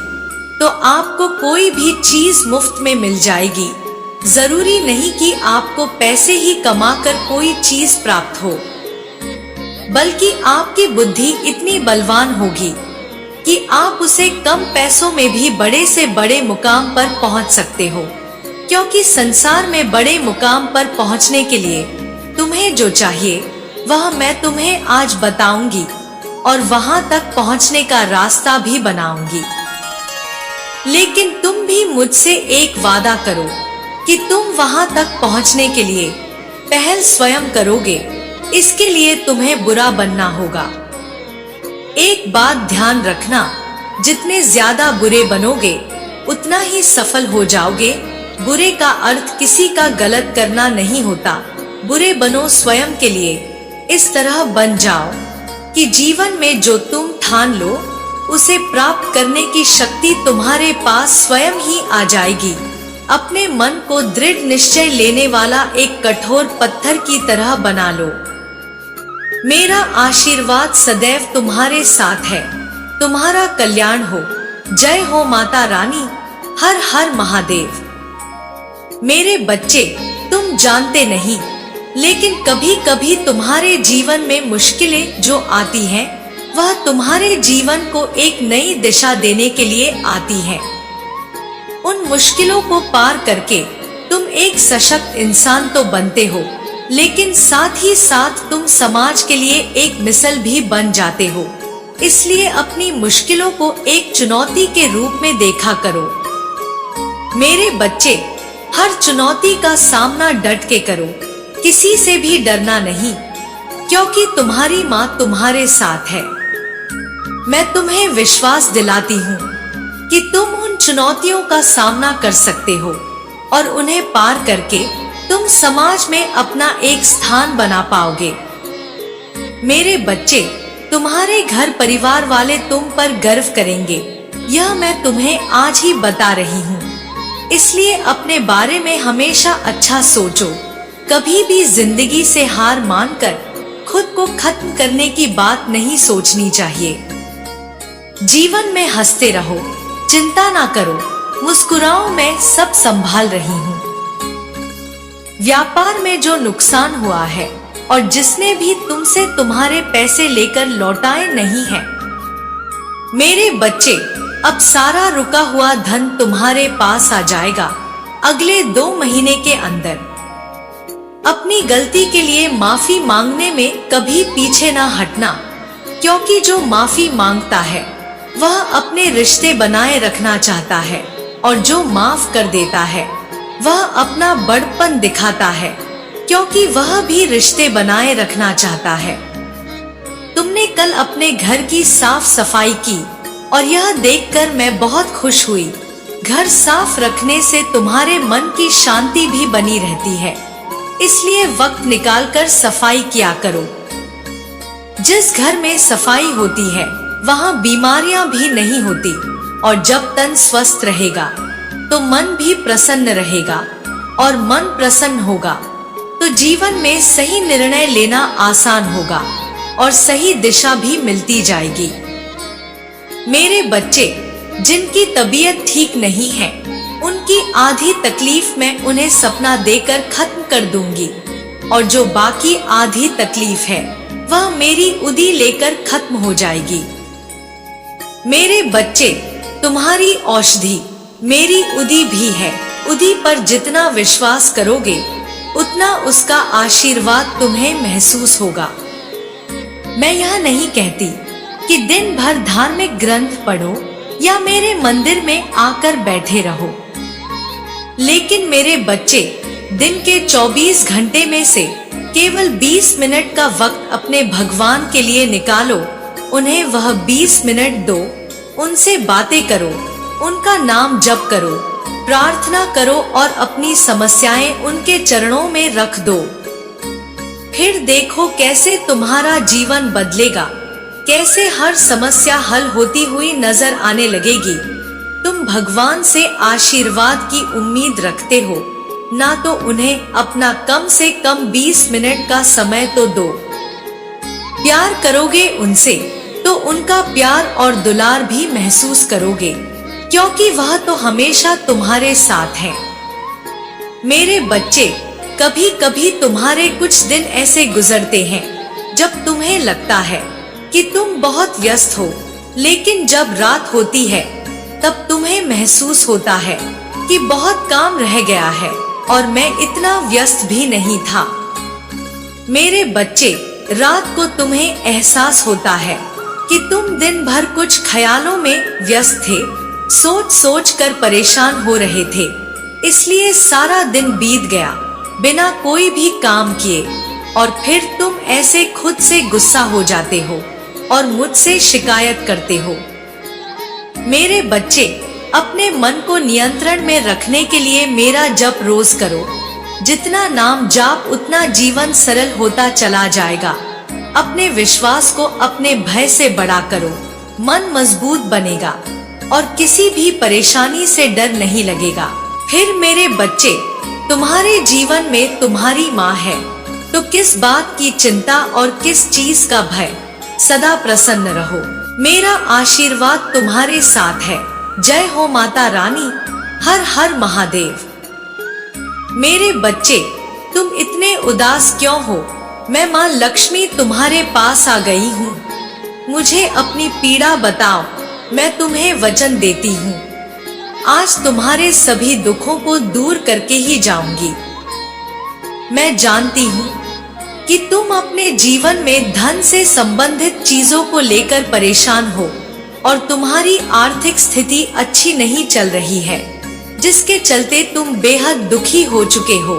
तो आपको कोई भी चीज मुफ्त में मिल जाएगी। जरूरी नहीं कि आपको पैसे ही कमाकर कोई चीज प्राप्त हो, बल्कि आपकी बुद्धि इतनी बलवान होगी कि आप उसे कम पैसों में भी बड़े से बड़े मुकाम पर पहुंच सकते हो। क्योंकि संसार में बड़े मुकाम पर पहुंचने के लिए तुम्हें जो चाहिए वह मैं तुम्हें आज बताऊंगी और वहां तक पहुंचने का रास्ता भी बनाऊंगी। लेकिन तुम भी मुझसे एक वादा करो कि तुम वहां तक पहुंचने के लिए पहल स्वयं करोगे। इसके लिए तुम्हें बुरा बनना होगा। एक बात ध्यान रखना, जितने ज्यादा बुरे बनोगे उतना ही सफल हो जाओगे, बुरे का अर्थ किसी का गलत करना नहीं होता। बुरे बनो स्वयं के लिए। इस तरह बन जाओ कि जीवन में जो तुम ठान लो उसे प्राप्त करने की शक्ति तुम्हारे पास स्वयं ही आ जाएगी। अपने मन को दृढ़ निश्चय लेने वाला एक कठोर पत्थर की तरह बना लो। मेरा आशीर्वाद सदैव तुम्हारे साथ है। तुम्हारा कल्याण हो। जय हो माता रानी। हर हर महादेव। मेरे बच्चे, तुम जानते नहीं, लेकिन कभी कभी तुम्हारे जीवन में मुश्किलें जो आती हैं, वह तुम्हारे जीवन को एक नई दिशा देने के लिए आती हैं। उन मुश्किलों को पार करके तुम एक सशक्त इंसान तो बनते हो, लेकिन साथ ही साथ तुम समाज के लिए एक मिसाल भी बन जाते हो। इसलिए अपनी मुश्किलों को एक चुनौती के रूप में देखा करो। मेरे बच्चे, हर चुनौती का सामना डट के करो। किसी से भी डरना नहीं, क्योंकि तुम्हारी माँ तुम्हारे साथ है। मैं तुम्हें विश्वास दिलाती हूँ कि तुम उन चुनौतियों का सामना कर सकते हो और उन्हें पार करके तुम समाज में अपना एक स्थान बना पाओगे। मेरे बच्चे, तुम्हारे घर परिवार वाले तुम पर गर्व करेंगे। यह मैं तुम्हें आज ही बता रही हूँ। इसलिए अपने बारे में हमेशा अच्छा सोचो। कभी भी जिंदगी से हार मानकर खुद को खत्म करने की बात नहीं सोचनी चाहिए। जीवन में हंसते रहो, चिंता ना करो, मुस्कुराओ, मैं सब संभाल रही हूँ। व्यापार में जो नुकसान हुआ है और जिसने भी तुमसे तुम्हारे पैसे लेकर लौटाए नहीं है, मेरे बच्चे, अब सारा रुका हुआ धन तुम्हारे पास आ जाएगा अगले 2 महीने के अंदर। अपनी गलती के लिए माफी मांगने में कभी पीछे ना हटना, क्योंकि जो माफी मांगता है वह अपने रिश्ते बनाए रखना चाहता है, और जो माफ कर देता है वह अपना बड़पन दिखाता है, क्योंकि वह भी रिश्ते बनाए रखना चाहता है। तुमने कल अपने घर की साफ सफाई की और यह देखकर मैं बहुत खुश हुई। घर साफ रखने से तुम्हारे मन की शांति भी बनी रहती है, इसलिए वक्त निकालकर सफाई किया करो। जिस घर में सफाई होती है वहाँ बीमारियां भी नहीं होती, और जब तन स्वस्थ रहेगा तो मन भी प्रसन्न रहेगा, और मन प्रसन्न होगा तो जीवन में सही निर्णय लेना आसान होगा और सही दिशा भी मिलती जाएगी। मेरे बच्चे, जिनकी तबीयत ठीक नहीं है, उनकी आधी तकलीफ मैं उन्हें सपना देकर खत्म कर दूंगी, और जो बाकी आधी तकलीफ है वह मेरी उदी लेकर खत्म हो जाएगी। मेरे बच्चे, तुम्हारी औषधि मेरी उदी भी है। उदी पर जितना विश्वास करोगे उतना उसका आशीर्वाद तुम्हें महसूस होगा। मैं यह नहीं कहती कि दिन भर धार्मिक ग्रंथ पढ़ो या मेरे मंदिर में आकर बैठे रहो, लेकिन मेरे बच्चे, दिन के 24 घंटे में से केवल 20 मिनट का वक्त अपने भगवान के लिए निकालो। उन्हें वह 20 मिनट दो, उनसे बातें करो, उनका नाम जप करो, प्रार्थना करो और अपनी समस्याएं उनके चरणों में रख दो। फिर देखो कैसे तुम्हारा जीवन बदलेगा, कैसे हर समस्या हल होती हुई नजर आने लगेगी। तुम भगवान से आशीर्वाद की उम्मीद रखते हो, ना तो उन्हें अपना कम से कम 20 मिनट का समय तो दो। प्यार करोगे उनसे तो उनका प्यार और दुलार भी महसूस करोगे, क्योंकि वह तो हमेशा तुम्हारे साथ है। मेरे बच्चे, कभी कभी तुम्हारे कुछ दिन ऐसे गुजरते हैं जब तुम्हें लगता है कि तुम बहुत व्यस्त हो, लेकिन जब रात होती है तब तुम्हें महसूस होता है कि बहुत काम रह गया है और मैं इतना व्यस्त भी नहीं था। मेरे बच्चे, रात को तुम्हें एहसास होता है कि तुम दिन भर कुछ ख्यालों में व्यस्त थे, सोच सोच कर परेशान हो रहे थे, इसलिए सारा दिन बीत गया बिना कोई भी काम किए, और फिर तुम ऐसे खुद से गुस्सा हो जाते हो और मुझसे शिकायत करते हो। मेरे बच्चे, अपने मन को नियंत्रण में रखने के लिए मेरा जप रोज करो। जितना नाम जाप उतना जीवन सरल होता चला जाएगा। अपने विश्वास को अपने भय से बड़ा करो, मन मजबूत बनेगा और किसी भी परेशानी से डर नहीं लगेगा। फिर मेरे बच्चे, तुम्हारे जीवन में तुम्हारी माँ है, तो किस बात की चिंता और किस चीज का भय। सदा प्रसन्न रहो, मेरा आशीर्वाद तुम्हारे साथ है। जय हो माता रानी, हर हर महादेव। मेरे बच्चे, तुम इतने उदास क्यों हो? मैं माँ लक्ष्मी तुम्हारे पास आ गई हूँ। मुझे अपनी पीड़ा बताओ, मैं तुम्हें वचन देती हूँ। आज तुम्हारे सभी दुखों को दूर करके ही जाऊंगी। मैं जानती हूँ कि तुम अपने जीवन में धन से संबंधित चीजों को लेकर परेशान हो और तुम्हारी आर्थिक स्थिति अच्छी नहीं चल रही है, जिसके चलते तुम बेहद दुखी हो चुके हो।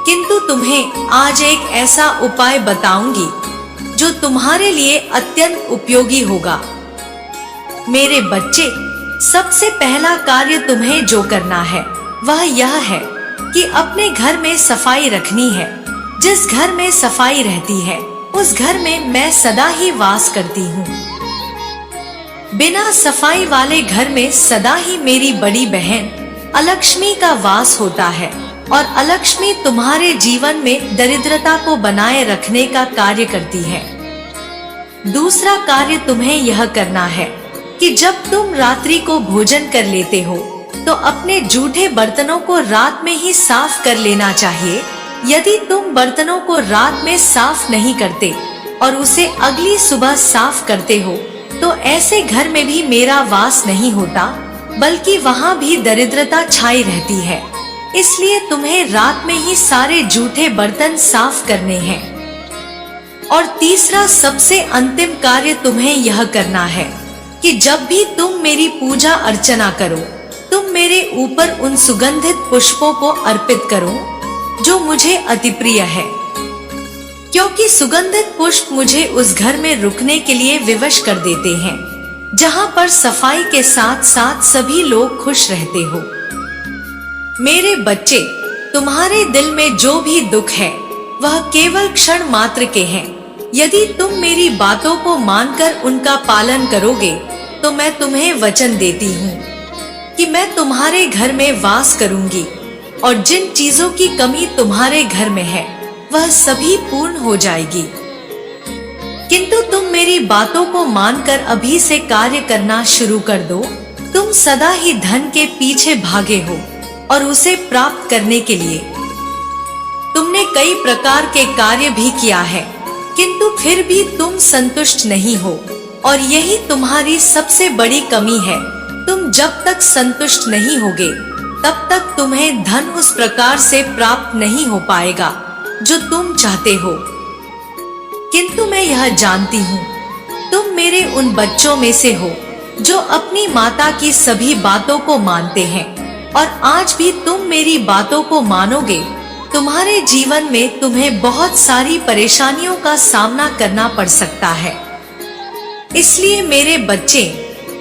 किंतु तुम्हें आज एक ऐसा उपाय बताऊंगी जो तुम्हारे लिए अत्यंत उपयोगी होगा। मेरे बच्चे, सबसे पहला कार्य तुम्हें जो करना है वह यह है कि अपने घर में सफाई रखनी है। जिस घर में सफाई रहती है उस घर में मैं सदा ही वास करती हूँ। बिना सफाई वाले घर में सदा ही मेरी बड़ी बहन अलक्ष्मी का वास होता है और अलक्ष्मी तुम्हारे जीवन में दरिद्रता को बनाए रखने का कार्य करती है। दूसरा कार्य तुम्हें यह करना है कि जब तुम रात्रि को भोजन कर लेते हो तो अपने जूठे बर्तनों को रात में ही साफ कर लेना चाहिए। यदि तुम बर्तनों को रात में साफ नहीं करते और उसे अगली सुबह साफ करते हो तो ऐसे घर में भी मेरा वास नहीं होता, बल्कि वहाँ भी दरिद्रता छाई रहती है। इसलिए तुम्हें रात में ही सारे जूठे बर्तन साफ करने हैं। और तीसरा सबसे अंतिम कार्य तुम्हें यह करना है कि जब भी तुम मेरी पूजा अर्चना करो, तुम मेरे ऊपर उन सुगंधित पुष्पों को अर्पित करो जो मुझे अति प्रिय है, क्योंकि सुगंधित पुष्प मुझे उस घर में रुकने के लिए विवश कर देते हैं जहाँ पर सफाई के साथ साथ सभी लोग खुश रहते हो। मेरे बच्चे, तुम्हारे दिल में जो भी दुख है वह केवल क्षण मात्र के हैं। यदि तुम मेरी बातों को मानकर उनका पालन करोगे तो मैं तुम्हें वचन देती हूँ कि मैं तुम्हारे घर में वास करूंगी और जिन चीजों की कमी तुम्हारे घर में है वह सभी पूर्ण हो जाएगी। किंतु तुम मेरी बातों को मानकर अभी से कार्य करना शुरू कर दो। तुम सदा ही धन के पीछे भागे हो और उसे प्राप्त करने के लिए तुमने कई प्रकार के कार्य भी किया है, किंतु फिर भी तुम संतुष्ट नहीं हो और यही तुम्हारी सबसे बड़ी कमी है। तुम जब तक संतुष्ट नहीं होगे तब तक तुम्हें धन उस प्रकार से प्राप्त नहीं हो पाएगा जो तुम चाहते हो। किंतु मैं यह जानती हूँ, तुम मेरे उन बच्चों में से हो जो अपनी माता की सभी बातों को मानते हैं और आज भी तुम मेरी बातों को मानोगे। तुम्हारे जीवन में तुम्हें बहुत सारी परेशानियों का सामना करना पड़ सकता है। इसलिए मेरे बच्चे,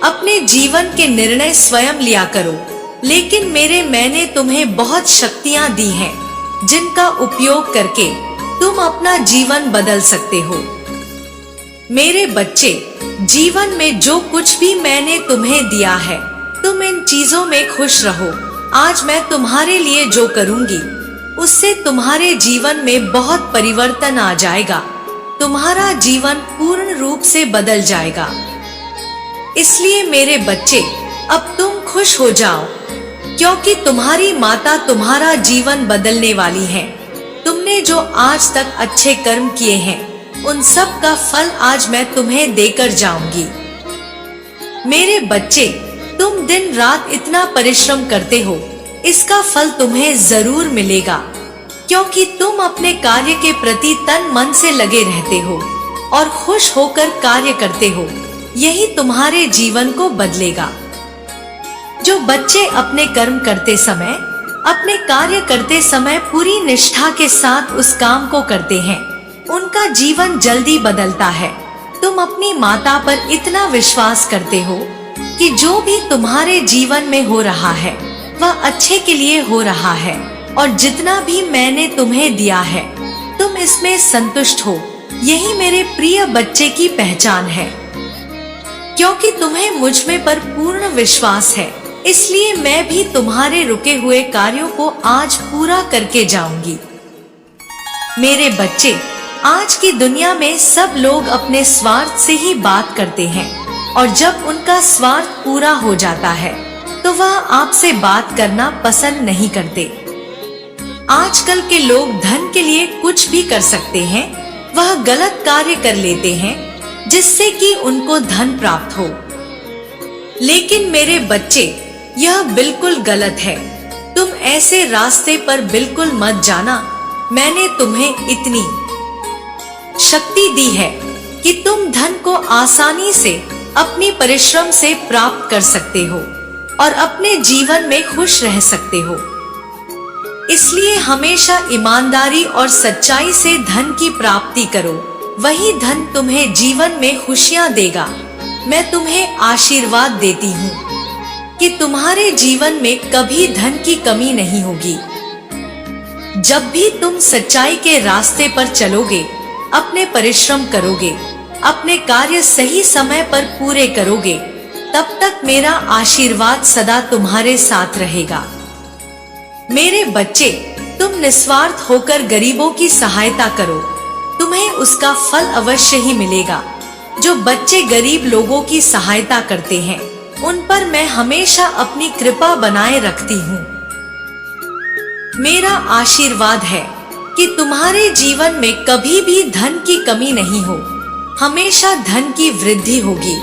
अपने जीवन के निर्णय स्वयं लिया करो, लेकिन मैंने तुम्हें बहुत शक्तियां दी हैं जिनका उपयोग करके तुम अपना जीवन बदल सकते हो। मेरे बच्चे, जीवन में जो कुछ भी मैंने तुम्हें दिया है तुम इन चीजों में खुश रहो। आज मैं तुम्हारे लिए जो करूंगी उससे तुम्हारे जीवन में बहुत परिवर्तन आ जाएगा। तुम्हारा जीवन पूर्ण रूप से बदल जाएगा। इसलिए मेरे बच्चे, अब तुम खुश हो जाओ, क्योंकि तुम्हारी माता तुम्हारा जीवन बदलने वाली है। तुमने जो आज तक अच्छे कर्म किए हैं उन सब का फल आज मैं तुम्हें देकर जाऊंगी। मेरे बच्चे, तुम दिन रात इतना परिश्रम करते हो, इसका फल तुम्हें जरूर मिलेगा, क्योंकि तुम अपने कार्य के प्रति तन मन से लगे रहते हो और खुश होकर कार्य करते हो। यही तुम्हारे जीवन को बदलेगा। जो बच्चे अपने कर्म करते समय, अपने कार्य करते समय पूरी निष्ठा के साथ उस काम को करते हैं, उनका जीवन जल्दी बदलता है। तुम अपनी माता पर इतना विश्वास करते हो, कि जो भी तुम्हारे जीवन में हो रहा है वह अच्छे के लिए हो रहा है, और जितना भी मैंने तुम्हें दिया है तुम इसमें संतुष्ट हो। यही मेरे प्रिय बच्चे की पहचान है। क्योंकि तुम्हें मुझ में पर पूर्ण विश्वास है, इसलिए मैं भी तुम्हारे रुके हुए कार्यों को आज पूरा करके जाऊंगी। मेरे बच्चे, आज की दुनिया में सब लोग अपने स्वार्थ से ही बात करते हैं, और जब उनका स्वार्थ पूरा हो जाता है तो वह आपसे बात करना पसंद नहीं करते। आजकल के लोग धन के लिए कुछ भी कर सकते हैं, वह गलत कार्य कर लेते हैं जिससे कि उनको धन प्राप्त हो। लेकिन मेरे बच्चे, यह बिल्कुल गलत है। तुम ऐसे रास्ते पर बिल्कुल मत जाना। मैंने तुम्हें इतनी शक्ति दी है कि तुम धन को आसानी से अपनी परिश्रम से प्राप्त कर सकते हो और अपने जीवन में खुश रह सकते हो। इसलिए हमेशा ईमानदारी और सच्चाई से धन की प्राप्ति करो। वही धन तुम्हें जीवन में खुशियां देगा। मैं तुम्हें आशीर्वाद देती हूँ कि तुम्हारे जीवन में कभी धन की कमी नहीं होगी। जब भी तुम सच्चाई के रास्ते पर चलोगे, अपने परिश्रम करोगे, अपने कार्य सही समय पर पूरे करोगे, तब तक मेरा आशीर्वाद सदा तुम्हारे साथ रहेगा। मेरे बच्चे, तुम निस्वार्थ होकर गरीबों की सहायता करो, तुम्हें उसका फल अवश्य ही मिलेगा। जो बच्चे गरीब लोगों की सहायता करते हैं, उन पर मैं हमेशा अपनी कृपा बनाए रखती हूँ। मेरा आशीर्वाद है कि तुम्हारे जीवन में कभी भी धन की कमी नहीं हो, हमेशा धन की वृद्धि होगी।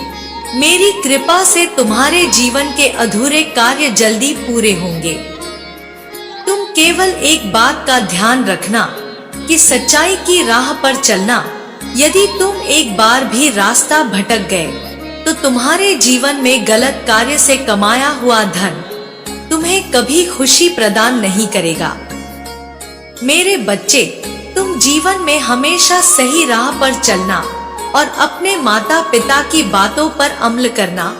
मेरी कृपा से तुम्हारे जीवन के अधूरे कार्य जल्दी पूरे होंगे। तुम केवल एक बात का ध्यान रखना कि सच्चाई की राह पर चलना। यदि तुम एक बार भी रास्ता भटक गए तो तुम्हारे जीवन में गलत कार्य से कमाया हुआ धन तुम्हें कभी खुशी प्रदान नहीं करेगा। मेरे बच्चे, तुम जीवन में हमेशा सही राह पर चलना और अपने माता पिता की बातों पर अमल करना।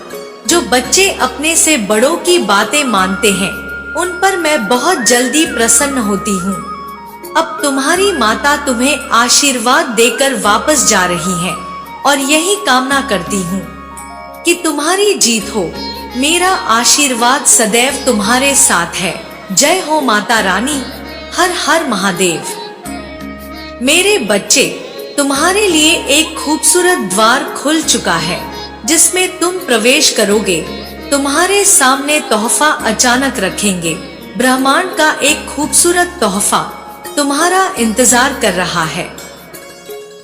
जो बच्चे अपने से बड़ों की बातें मानते हैं, उन पर मैं बहुत जल्दी प्रसन्न होती हूँ। अब तुम्हारी माता तुम्हें आशीर्वाद देकर वापस जा रही है और यही कामना करती हूँ कि तुम्हारी जीत हो। मेरा आशीर्वाद सदैव तुम्हारे साथ है। जय हो माता रानी। हर हर महादेव। मेरे बच्चे, तुम्हारे लिए एक खूबसूरत द्वार खुल चुका है जिसमें तुम प्रवेश करोगे। तुम्हारे सामने तोहफा अचानक रखेंगे। ब्रह्मांड का एक खूबसूरत तोहफा तुम्हारा इंतजार कर रहा है।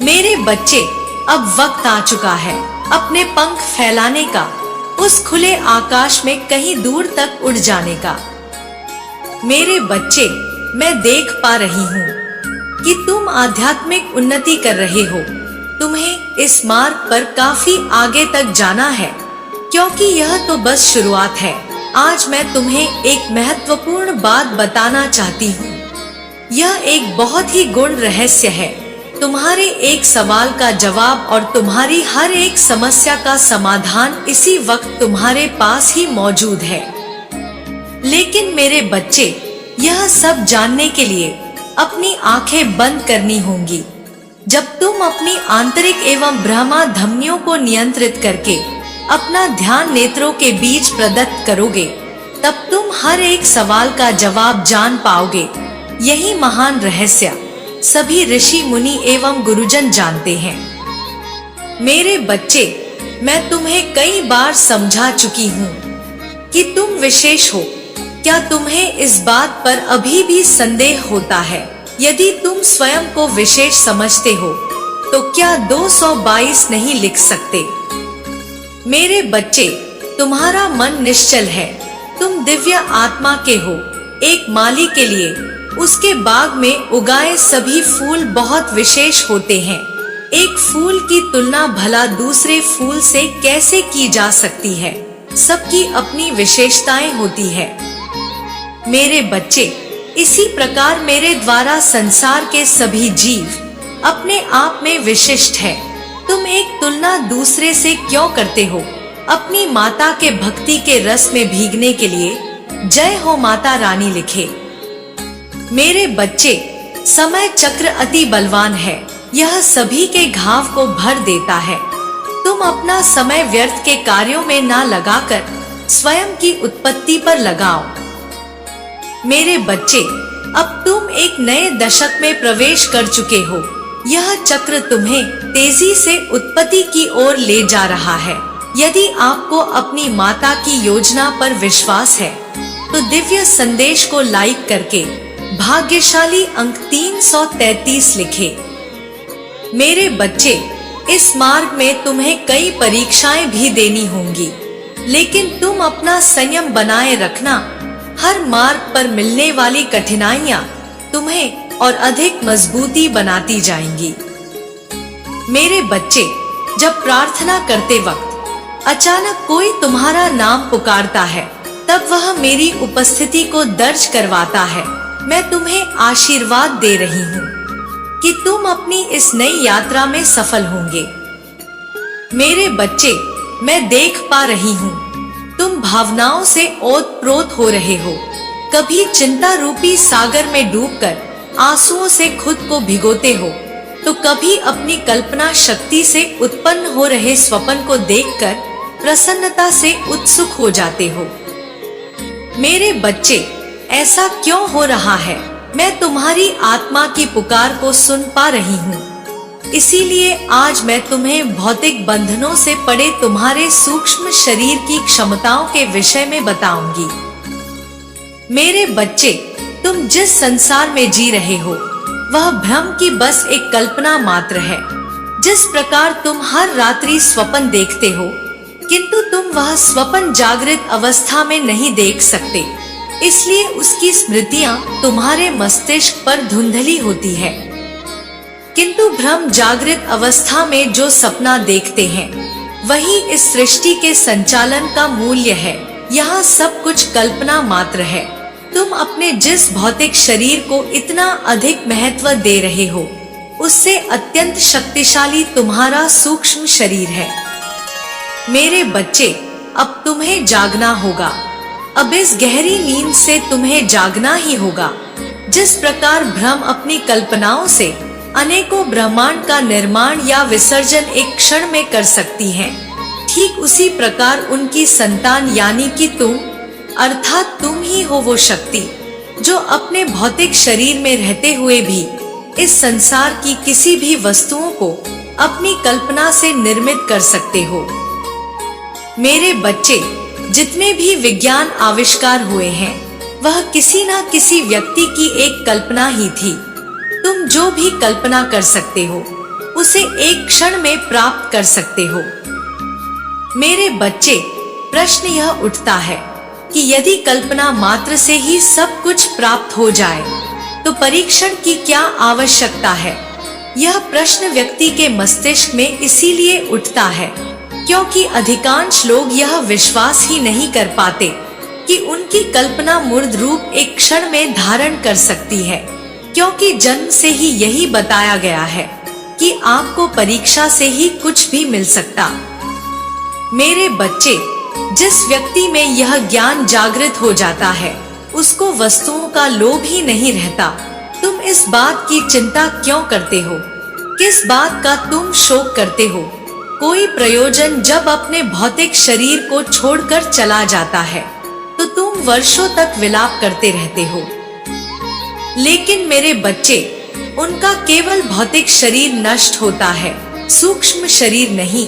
मेरे बच्चे, अब वक्त आ चुका है अपने पंख फैलाने का, उस खुले आकाश में कहीं दूर तक उड़ जाने का। मेरे बच्चे, मैं देख पा रही हूँ कि तुम आध्यात्मिक उन्नति कर रहे हो। तुम्हें इस मार्ग पर काफी आगे तक जाना है, क्योंकि यह तो बस शुरुआत है। आज मैं तुम्हें एक महत्वपूर्ण बात बताना चाहती हूँ। यह एक बहुत ही गूढ़ रहस्य है। तुम्हारे एक सवाल का जवाब और तुम्हारी हर एक समस्या का समाधान इसी वक्त तुम्हारे पास ही मौजूद है। लेकिन मेरे बच्चे, यह सब जानने के लिए अपनी आंखें बंद करनी होंगी। जब तुम अपनी आंतरिक एवं ब्रह्मा धमनियों को नियंत्रित करके अपना ध्यान नेत्रों के बीच प्रदत्त करोगे, तब तुम हर एक सवाल का जवाब जान पाओगे। यही महान रहस्य सभी ऋषि मुनि एवं गुरुजन जानते हैं। मेरे बच्चे, मैं तुम्हें कई बार समझा चुकी हूँ कि तुम विशेष हो। क्या तुम्हें इस बात पर अभी भी संदेह होता है? यदि तुम स्वयं को विशेष समझते हो तो क्या 222 नहीं लिख सकते? मेरे बच्चे, तुम्हारा मन निश्चल है। तुम दिव्य आत्मा के हो। एक माली के लिए उसके बाग में उगाए सभी फूल बहुत विशेष होते हैं। एक फूल की तुलना भला दूसरे फूल से कैसे की जा सकती है? सबकी अपनी विशेषताएं होती है। मेरे बच्चे, इसी प्रकार मेरे द्वारा संसार के सभी जीव अपने आप में विशिष्ट है। तुम एक तुलना दूसरे से क्यों करते हो? अपनी माता के भक्ति के रस में भीगने के लिए जय हो माता रानी लिखे। मेरे बच्चे, समय चक्र अति बलवान है, यह सभी के घाव को भर देता है। तुम अपना समय व्यर्थ के कार्यों में ना लगाकर स्वयं की उत्पत्ति पर लगाओ। मेरे बच्चे, अब तुम एक नए दशक में प्रवेश कर चुके हो। यह चक्र तुम्हें तेजी से उत्पत्ति की ओर ले जा रहा है। यदि आपको अपनी माता की योजना पर विश्वास है तो दिव्य संदेश को लाइक करके भाग्यशाली अंक 333 लिखे। मेरे बच्चे, इस मार्ग में तुम्हें कई परीक्षाएं भी देनी होंगी, लेकिन तुम अपना संयम बनाए रखना। हर मार्ग पर मिलने वाली कठिनाइयां तुम्हें और अधिक मजबूती बनाती जाएंगी। मेरे बच्चे, जब प्रार्थना करते वक्त अचानक कोई तुम्हारा नाम पुकारता है, तब वह मेरी उपस्थिति को दर्ज करवाता है। मैं तुम्हें आशीर्वाद दे रही हूँ कि तुम अपनी इस नई यात्रा में सफल होंगे। मेरे बच्चे, मैं देख पा रही हूँ तुम भावनाओं से ओत-प्रोत हो रहे हो। कभी चिंता रूपी सागर में डूबकर आंसुओं से खुद को भिगोते हो, तो कभी अपनी कल्पना शक्ति से उत्पन्न हो रहे स्वप्न को देखकर प्रसन्नता से उत्सुक हो जाते हो। मेरे बच्चे, ऐसा क्यों हो रहा है? मैं तुम्हारी आत्मा की पुकार को सुन पा रही हूँ। इसीलिए आज मैं तुम्हें भौतिक बंधनों से पड़े तुम्हारे सूक्ष्म शरीर की क्षमताओं के विषय में बताऊंगी। मेरे बच्चे, तुम जिस संसार में जी रहे हो वह भ्रम की बस एक कल्पना मात्र है। जिस प्रकार तुम हर रात्रि स्वप्न देखते हो, किंतु तुम वह स्वप्न जागृत अवस्था में नहीं देख सकते, इसलिए उसकी स्मृतियां तुम्हारे मस्तिष्क पर धुंधली होती है। किंतु भ्रम जागृत अवस्था में जो सपना देखते हैं, वही इस सृष्टि के संचालन का मूल्य है। यहाँ सब कुछ कल्पना मात्र है। तुम अपने जिस भौतिक शरीर को इतना अधिक महत्व दे रहे हो, उससे अत्यंत शक्तिशाली तुम्हारा सूक्ष्म शरीर है। मेरे बच्चे, अब तुम्हें जागना होगा। अब इस गहरी नींद से तुम्हें जागना ही होगा। जिस प्रकार भ्रम अपनी कल्पनाओं से अनेकों ब्रह्मांड का निर्माण या विसर्जन एक क्षण में कर सकती हैं, ठीक उसी प्रकार उनकी संतान यानी कि तुम, अर्थात तुम ही हो वो शक्ति जो अपने भौतिक शरीर में रहते हुए भी इस संसार की किसी भी वस्तुओं को अपनी कल्पना से निर्मित कर सकते हो। मेरे बच्चे, जितने भी विज्ञान आविष्कार हुए हैं, वह किसी न किसी व्यक्ति की एक कल्पना ही थी। तुम जो भी कल्पना कर सकते हो, उसे एक क्षण में प्राप्त कर सकते हो। मेरे बच्चे, प्रश्न यह उठता है कि यदि कल्पना मात्र से ही सब कुछ प्राप्त हो जाए, तो परीक्षण की क्या आवश्यकता है? यह प्रश्न व्यक्ति के मस्तिष्क में इसीलिए उठता है क्योंकि अधिकांश लोग यह विश्वास ही नहीं कर पाते कि उनकी कल्पना मूर्त रूप एक क्षण में धारण कर सकती है, क्योंकि जन्म से ही यही बताया गया है कि आपको परीक्षा से ही कुछ भी मिल सकता। मेरे बच्चे, जिस व्यक्ति में यह ज्ञान जागृत हो जाता है, उसको वस्तुओं का लोभ ही नहीं रहता। तुम इस बात की चिंता क्यों करते हो? किस बात का तुम शोक करते हो? कोई प्रयोजन जब अपने भौतिक शरीर को छोड़कर चला जाता है, तो तुम वर्षों तक विलाप करते रहते हो। लेकिन मेरे बच्चे, उनका केवल भौतिक शरीर नष्ट होता है, सूक्ष्म शरीर नहीं।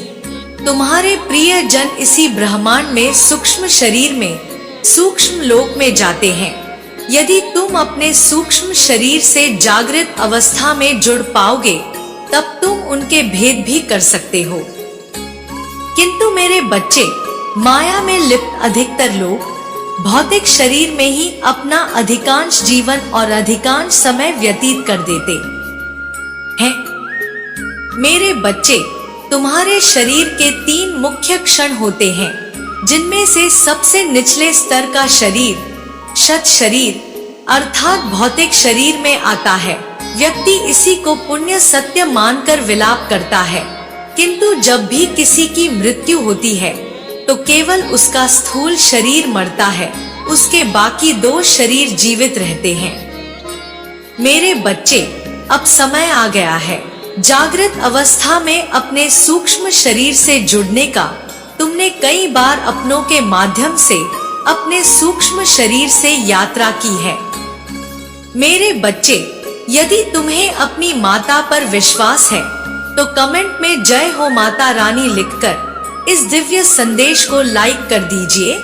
तुम्हारे प्रिय जन इसी ब्रह्मांड में सूक्ष्म शरीर में, सूक्ष्म लोक में जाते हैं। यदि तुम अपने सूक्ष्म शरीर से जागृत अवस्था में जुड़ पाओगे, तब तुम उनके भेद भी कर सकते हो। किंतु मेरे बच्चे, माया में लिप्त अधिकतर लोग भौतिक शरीर में ही अपना अधिकांश जीवन और अधिकांश समय व्यतीत कर देते हैं। मेरे बच्चे, तुम्हारे शरीर के 3 मुख्य क्षण होते हैं, जिनमें से सबसे निचले स्तर का शरीर शत शरीर अर्थात भौतिक शरीर में आता है। व्यक्ति इसी को पुण्य सत्य मानकर विलाप करता है, किंतु जब भी किसी की मृत्यु होती है तो केवल उसका स्थूल शरीर मरता है, उसके बाकी 2 शरीर जीवित रहते हैं। मेरे बच्चे, अब समय आ गया है जागृत अवस्था में अपने सूक्ष्म शरीर से जुड़ने का। तुमने कई बार अपनों के माध्यम से अपने सूक्ष्म शरीर से यात्रा की है। मेरे बच्चे, यदि तुम्हें अपनी माता पर विश्वास है तो कमेंट में जय हो माता रानी लिखकर इस दिव्य संदेश को लाइक कर दीजिए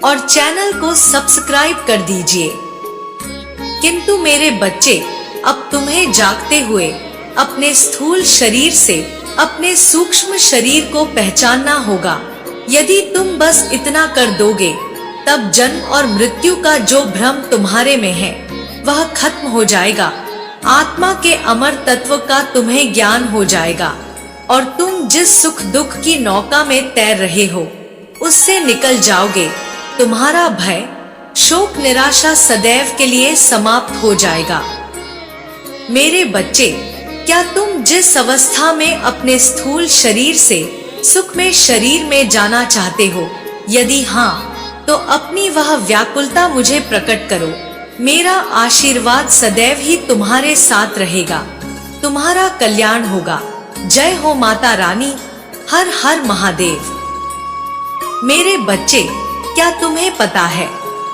और चैनल को सब्सक्राइब कर दीजिए। किंतु मेरे बच्चे, अब तुम्हें जागते हुए अपने स्थूल शरीर से अपने सूक्ष्म शरीर को पहचानना होगा। यदि तुम बस इतना कर दोगे, तब जन्म और मृत्यु का जो भ्रम तुम्हारे में है वह खत्म हो जाएगा। आत्मा के अमर तत्व का तुम्हें ज्ञान हो जाएगा और तुम जिस सुख दुख की नौका में तैर रहे हो उससे निकल जाओगे। तुम्हारा भय, शोक, निराशा सदैव के लिए समाप्त हो जाएगा। मेरे बच्चे, क्या तुम जिस अवस्था में अपने स्थूल शरीर से सुखमय शरीर में जाना चाहते हो? यदि हाँ, तो अपनी वह व्याकुलता मुझे प्रकट करो। मेरा आशीर्वाद सदैव ही तुम्हारे साथ रहेगा। तुम्हारा कल्याण होगा। जय हो माता रानी। हर हर महादेव। मेरे बच्चे, क्या तुम्हें पता है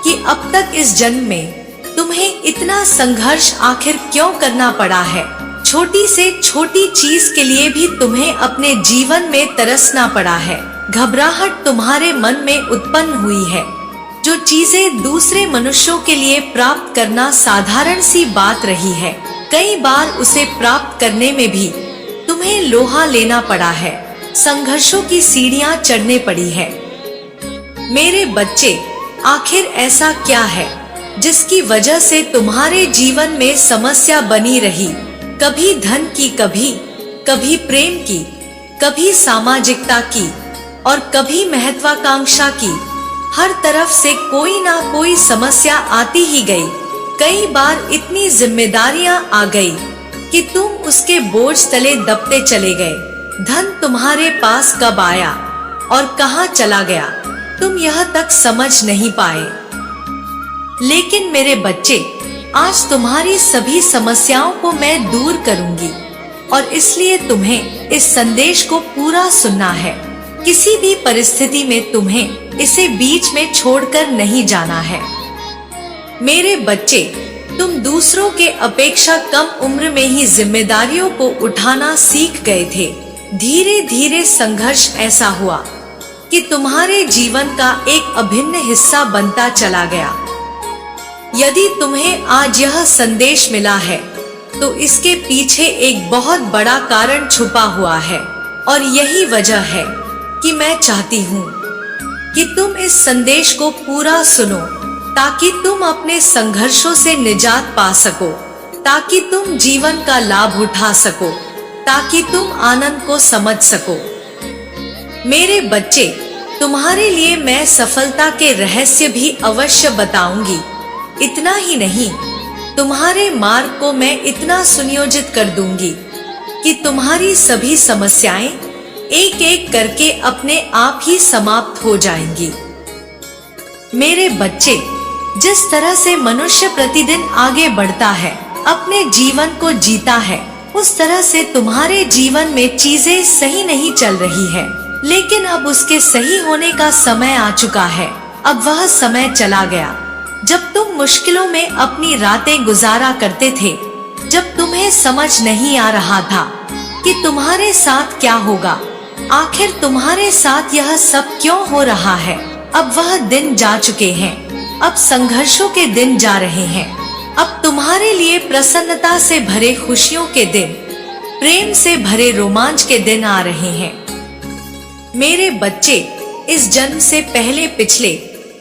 कि अब तक इस जन्म में तुम्हें इतना संघर्ष आखिर क्यों करना पड़ा है? छोटी से छोटी चीज के लिए भी तुम्हें अपने जीवन में तरसना पड़ा है। घबराहट तुम्हारे मन में उत्पन्न हुई है। जो चीजें दूसरे मनुष्यों के लिए प्राप्त करना साधारण सी बात रही है, कई बार उसे प्राप्त करने में भी तुम्हें लोहा लेना पड़ा है। संघर्षों की सीढ़ियां चढ़ने पड़ी है। मेरे बच्चे, आखिर ऐसा क्या है जिसकी वजह से तुम्हारे जीवन में समस्या बनी रही? कभी धन की, कभी प्रेम की, कभी सामाजिकता की और कभी महत्वाकांक्षा की। हर तरफ से कोई ना कोई समस्या आती ही गई। कई बार इतनी जिम्मेदारियां आ गई कि तुम उसके बोझ तले दबते चले गए। धन तुम्हारे पास कब आया और कहां चला गया, तुम यह तक समझ नहीं पाए। लेकिन मेरे बच्चे, आज तुम्हारी सभी समस्याओं को मैं दूर करूंगी और इसलिए तुम्हें इस संदेश को पूरा सुनना है। किसी भी परिस्थिति में तुम्हें इसे बीच में छोड़कर नहीं जाना है। मेरे बच्चे, तुम दूसरों के अपेक्षा कम उम्र में ही जिम्मेदारियों को उठाना सीख गए थे। धीरे धीरे संघर्ष ऐसा हुआ कि तुम्हारे जीवन का एक अभिन्न हिस्सा बनता चला गया। यदि तुम्हें आज यह संदेश मिला है तो इसके पीछे एक बहुत बड़ा कारण छुपा हुआ है और यही वजह है कि मैं चाहती हूँ कि तुम इस संदेश को पूरा सुनो, ताकि तुम अपने संघर्षों से निजात पा सको, ताकि तुम जीवन का लाभ उठा सको, ताकि तुम आनंद को समझ सको। मेरे बच्चे, तुम्हारे लिए मैं सफलता के रहस्य भी अवश्य बताऊंगी। इतना ही नहीं, तुम्हारे मार्ग को मैं इतना सुनियोजित कर दूंगी कि तुम्हारी सभी समस्याएं एक एक करके अपने आप ही समाप्त हो जाएंगी। मेरे बच्चे, जिस तरह से मनुष्य प्रतिदिन आगे बढ़ता है, अपने जीवन को जीता है, उस तरह से तुम्हारे जीवन में चीजें सही नहीं चल रही है। लेकिन अब उसके सही होने का समय आ चुका है। अब वह समय चला गया जब तुम मुश्किलों में अपनी रातें गुजारा करते थे, जब तुम्हें समझ नहीं आ रहा था कि तुम्हारे साथ क्या होगा, आखिर तुम्हारे साथ यह सब क्यों हो रहा है। अब वह दिन जा चुके हैं। अब संघर्षों के दिन जा रहे हैं। अब तुम्हारे लिए प्रसन्नता से भरे खुशियों के दिन, प्रेम से भरे रोमांच के दिन आ रहे हैं। मेरे बच्चे, इस जन्म से पहले पिछले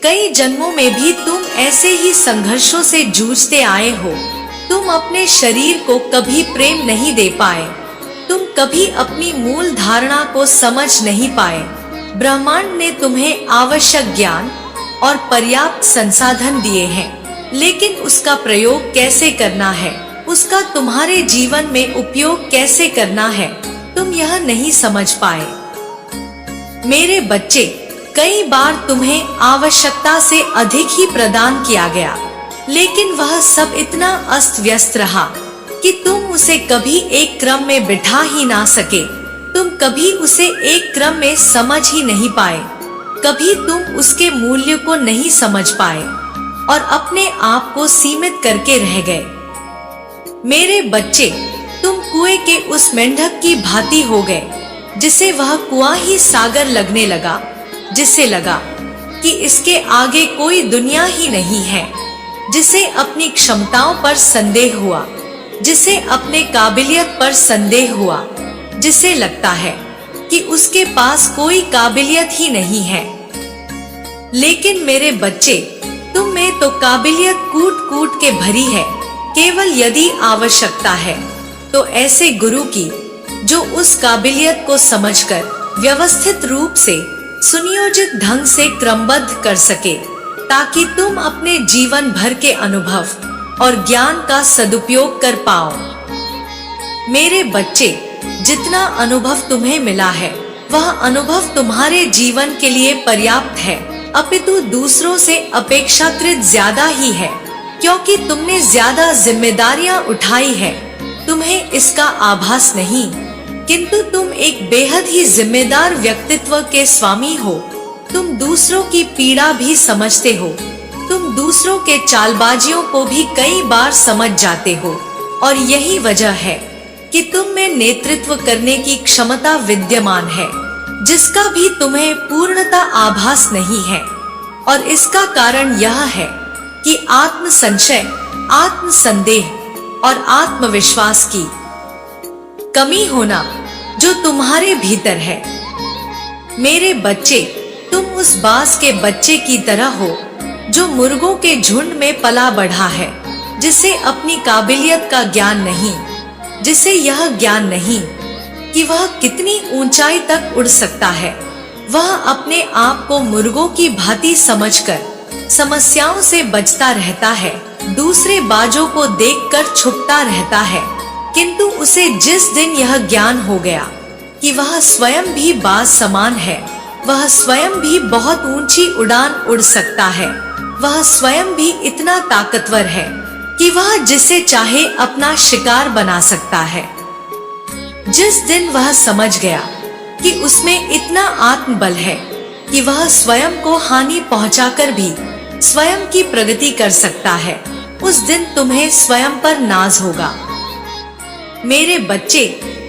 कई जन्मों में भी तुम ऐसे ही संघर्षों से जूझते आए हो। तुम अपने शरीर को कभी प्रेम नहीं दे पाए। तुम कभी अपनी मूल धारणा को समझ नहीं पाए। ब्रह्मांड ने तुम्हें आवश्यक ज्ञान और पर्याप्त संसाधन दिए हैं, लेकिन उसका प्रयोग कैसे करना है, उसका तुम्हारे जीवन में उपयोग कैसे करना है, तुम यह नहीं समझ पाए। मेरे बच्चे, कई बार तुम्हें आवश्यकता से अधिक ही प्रदान किया गया, लेकिन वह सब इतना अस्त व्यस्त रहा कि तुम उसे कभी एक क्रम में बिठा ही ना सके। तुम कभी उसे एक क्रम में समझ ही नहीं पाए, कभी तुम उसके मूल्य को नहीं समझ पाए और अपने आप को सीमित करके रह गए। मेरे बच्चे, तुम कुएं के उस मेंढक की भांति हो गए जिसे वह कुआं ही सागर लगने लगा, जिससे लगा कि इसके आगे कोई दुनिया ही नहीं है, जिसे अपनी क्षमताओं पर संदेह हुआ, जिसे अपने काबिलियत पर संदेह हुआ, जिसे लगता है कि उसके पास कोई काबिलियत ही नहीं है। लेकिन मेरे बच्चे, तुम में तो काबिलियत कूट कूट के भरी है। केवल यदि आवश्यकता है तो ऐसे गुरु की जो उस काबिलियत को समझकर व्यवस्थित रूप से सुनियोजित ढंग से क्रमबद्ध कर सके, ताकि तुम अपने जीवन भर के अनुभव और ज्ञान का सदुपयोग कर पाओ। मेरे बच्चे, जितना अनुभव तुम्हें मिला है वह अनुभव तुम्हारे जीवन के लिए पर्याप्त है, अपितु दूसरों से अपेक्षाकृत ज्यादा ही है, क्योंकि तुमने ज्यादा जिम्मेदारियां उठाई है। तुम्हें इसका आभास नहीं, किंतु तुम एक बेहद ही जिम्मेदार व्यक्तित्व के स्वामी हो। तुम दूसरों की पीड़ा भी समझते हो, तुम दूसरों के चालबाजियों को भी कई बार समझ जाते हो, और यही वजह है कि तुम में नेतृत्व करने की क्षमता विद्यमान है, जिसका भी तुम्हें पूर्णता आभास नहीं है। और इसका कारण यह है कि आत्म संशय, आत्म संदेह और आत्मविश्वास की कमी होना जो तुम्हारे भीतर है। मेरे बच्चे, तुम उस बाज के बच्चे की तरह हो जो मुर्गों के झुंड में पला बढ़ा है, जिसे अपनी काबिलियत का ज्ञान नहीं, जिसे यह ज्ञान नहीं कि वह कितनी ऊंचाई तक उड़ सकता है। वह अपने आप को मुर्गों की भांति समझकर समस्याओं से बचता रहता है, दूसरे बाजों को देखकर छुपता रहता है, किंतु उसे जिस दिन यह ज्ञान हो गया कि वह स्वयं भी बाज समान है, वह स्वयं भी बहुत ऊंची उड़ान उड़ सकता है, वह स्वयं भी इतना ताकतवर है कि वह जिसे चाहे अपना शिकार बना सकता है। जिस दिन वह समझ गया कि उसमें इतना आत्मबल है कि वह स्वयं को हानि पहुंचाकर भी स्वयं की प्रगति कर सकता है, उस दिन तुम्हें स्वयं पर नाज होगा। मेरे बच्चे,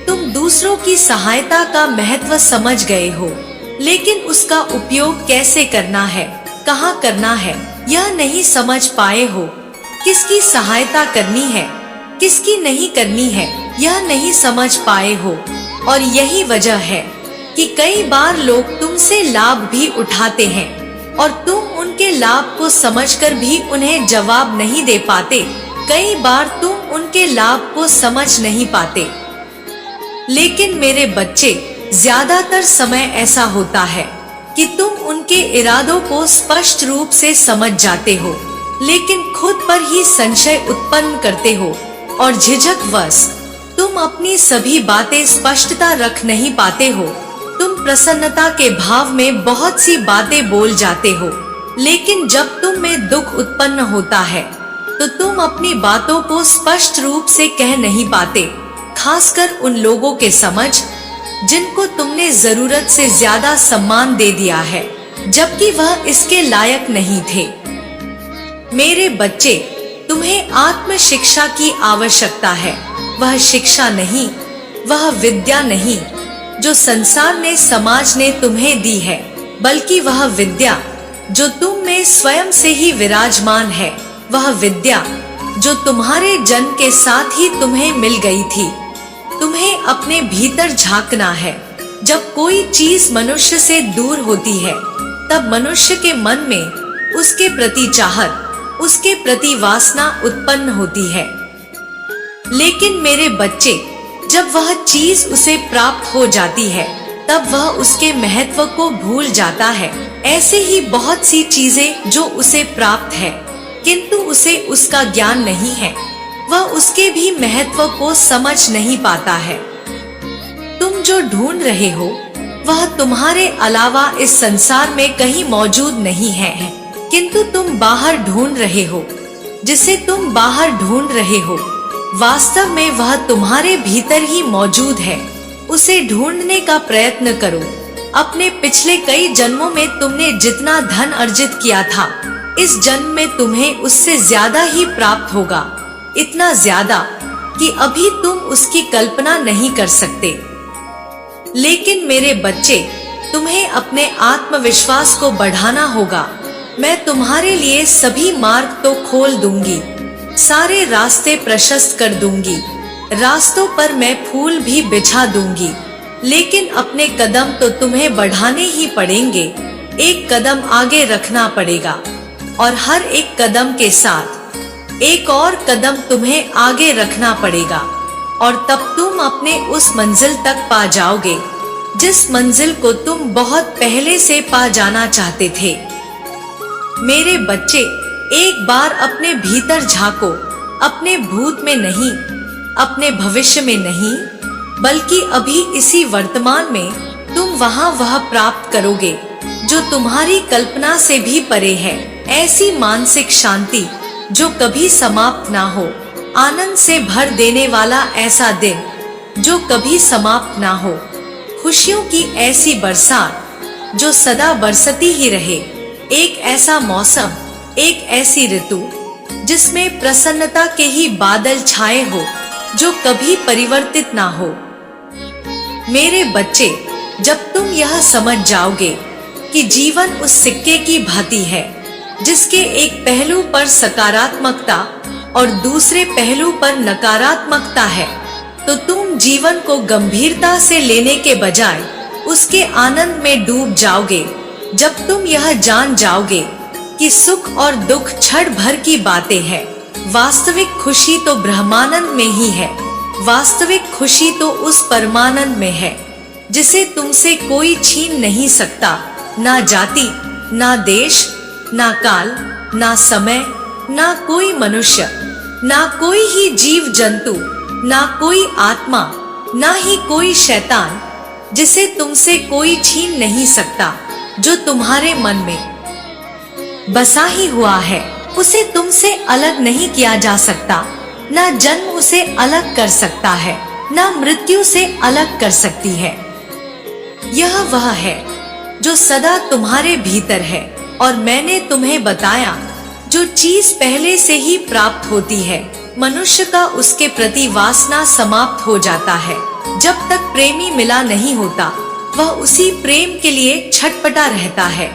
तुम दूसरों की सहायता का महत्व समझ गए हो, लेकिन उसका उपयोग कैसे करना है, कहाँ करना है, यह नहीं समझ पाए हो। किसकी सहायता करनी है, किसकी नहीं करनी है, यह नहीं समझ पाए हो। और यही वजह है कि कई बार लोग तुमसे लाभ भी उठाते हैं और तुम उनके लाभ को समझकर भी उन्हें जवाब नहीं दे पाते। कई बार तुम उनके लाभ को समझ नहीं पाते। लेकिन मेरे बच्चे, ज्यादातर समय ऐसा होता है कि तुम उनके इरादों को स्पष्ट रूप से समझ जाते हो, लेकिन खुद पर ही संशय उत्पन्न करते हो और झिझकवश तुम अपनी सभी बातें स्पष्टता रख नहीं पाते हो। तुम प्रसन्नता के भाव में बहुत सी बातें बोल जाते हो, लेकिन जब तुम में दुख उत्पन्न होता है तो तुम अपनी बातों को स्पष्ट रूप से कह नहीं पाते, खासकर उन लोगों के समझ जिनको तुमने जरूरत से ज्यादा सम्मान दे दिया है, जबकि वह इसके लायक नहीं थे। मेरे बच्चे, तुम्हें आत्म शिक्षा की आवश्यकता है। वह शिक्षा नहीं, वह विद्या नहीं जो संसार ने, समाज ने तुम्हें दी है, बल्कि वह विद्या जो तुम में स्वयं से ही विराजमान है, वह विद्या जो तुम्हारे जन्म के साथ ही तुम्हें मिल गई थी। तुम्हें अपने भीतर झांकना है। जब कोई चीज मनुष्य से दूर होती है, तब मनुष्य के मन में उसके प्रति चाहत, उसके प्रति वासना उत्पन्न होती है। लेकिन मेरे बच्चे, जब वह चीज उसे प्राप्त हो जाती है, तब वह उसके महत्व को भूल जाता है। ऐसे ही बहुत सी चीजें जो उसे प्राप्त है, किंतु उसे उसका ज्ञान नहीं है, वह उसके भी महत्व को समझ नहीं पाता है। तुम जो ढूंढ रहे हो वह तुम्हारे अलावा इस संसार में कहीं मौजूद नहीं है, किंतु तुम बाहर ढूंढ रहे हो। जिसे तुम बाहर ढूंढ रहे हो वास्तव में वह तुम्हारे भीतर ही मौजूद है। उसे ढूंढने का प्रयत्न करो। अपने पिछले कई जन्मों में तुमने जितना धन अर्जित किया था, इस जन्म में तुम्हें उससे ज्यादा ही प्राप्त होगा। इतना ज्यादा कि अभी तुम उसकी कल्पना नहीं कर सकते। लेकिन मेरे बच्चे, तुम्हें अपने आत्मविश्वास को बढ़ाना होगा। मैं तुम्हारे लिए सभी मार्ग तो खोल दूंगी, सारे रास्ते प्रशस्त कर दूंगी, रास्तों पर मैं फूल भी बिछा दूंगी। लेकिन अपने कदम तो तुम्हें बढ़ाने ही पड़ेंगे। एक कदम आगे रखना पड़ेगा और हर एक कदम के साथ एक और कदम तुम्हें आगे रखना पड़ेगा, और तब तुम अपने उस मंजिल तक पा जाओगे जिस मंजिल को तुम बहुत पहले से पा जाना चाहते थे। मेरे बच्चे, एक बार अपने भीतर झांको। अपने भूत में नहीं, अपने भविष्य में नहीं, बल्कि अभी इसी वर्तमान में तुम वहां वह प्राप्त करोगे जो तुम्हारी कल्पना से भी परे है। ऐसी मानसिक शांति जो कभी समाप्त ना हो, आनंद से भर देने वाला ऐसा दिन जो कभी समाप्त ना हो, खुशियों की ऐसी बरसात जो सदा बरसती ही रहे, एक ऐसा मौसम, एक ऐसी ऋतु जिसमें प्रसन्नता के ही बादल छाए हो जो कभी परिवर्तित ना हो। मेरे बच्चे, जब तुम यह समझ जाओगे कि जीवन उस सिक्के की भांति है जिसके एक पहलू पर सकारात्मकता और दूसरे पहलू पर नकारात्मकता है, तो तुम जीवन को गंभीरता से लेने के बजाय उसके आनंद में डूब जाओगे। जब तुम यह जान जाओगे कि सुख और दुख क्षण भर की बातें हैं, वास्तविक खुशी तो ब्रह्मानंद में ही है। वास्तविक खुशी तो उस परमानंद में है जिसे तुमसे कोई छीन नहीं सकता। ना जाति, ना देश, ना काल, ना समय, ना कोई मनुष्य, ना कोई ही जीव जंतु, ना कोई आत्मा, ना ही कोई शैतान, जिसे तुमसे कोई छीन नहीं सकता। जो तुम्हारे मन में बसा ही हुआ है, उसे तुमसे अलग नहीं किया जा सकता। ना जन्म उसे अलग कर सकता है, ना मृत्यु से अलग कर सकती है। यह वह है जो सदा तुम्हारे भीतर है, और मैंने तुम्हें बताया जो चीज पहले से ही प्राप्त होती है, मनुष्य का उसके प्रति वासना समाप्त हो जाता है। जब तक प्रेमी मिला नहीं होता, वह उसी प्रेम के लिए छटपटा रहता है।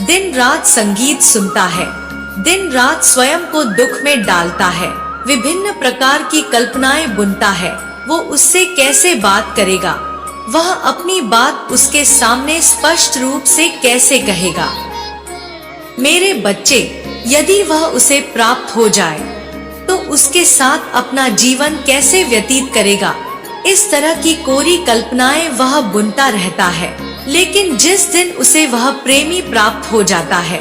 दिन रात संगीत सुनता है, दिन रात स्वयं को दुख में डालता है, विभिन्न प्रकार की कल्पनाएं बुनता है। वो उससे कैसे बात करेगा? वह अपनी बात उसके सामने स्पष्ट रूप से कैसे कहेगा? मेरे बच्चे, यदि वह उसे प्राप्त हो जाए तो उसके साथ अपना जीवन कैसे व्यतीत करेगा? इस तरह की कोरी कल्पनाएं वह बुनता रहता है। लेकिन जिस दिन उसे वह प्रेमी प्राप्त हो जाता है,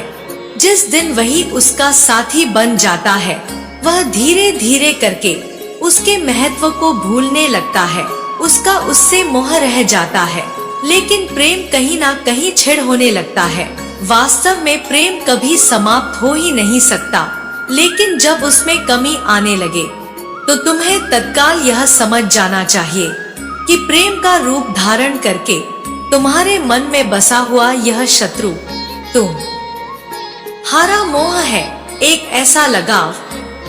जिस दिन वही उसका साथी बन जाता है, वह धीरे धीरे करके उसके महत्व को भूलने लगता है। उसका उससे मोह रह जाता है, लेकिन प्रेम कहीं ना कहीं छिड़ होने लगता है। वास्तव में प्रेम कभी समाप्त हो ही नहीं सकता, लेकिन जब उसमें कमी आने लगे तो तुम्हें तत्काल यह समझ जाना चाहिए कि प्रेम का रूप धारण करके तुम्हारे मन में बसा हुआ यह शत्रु तुम हारा मोह है। एक ऐसा लगाव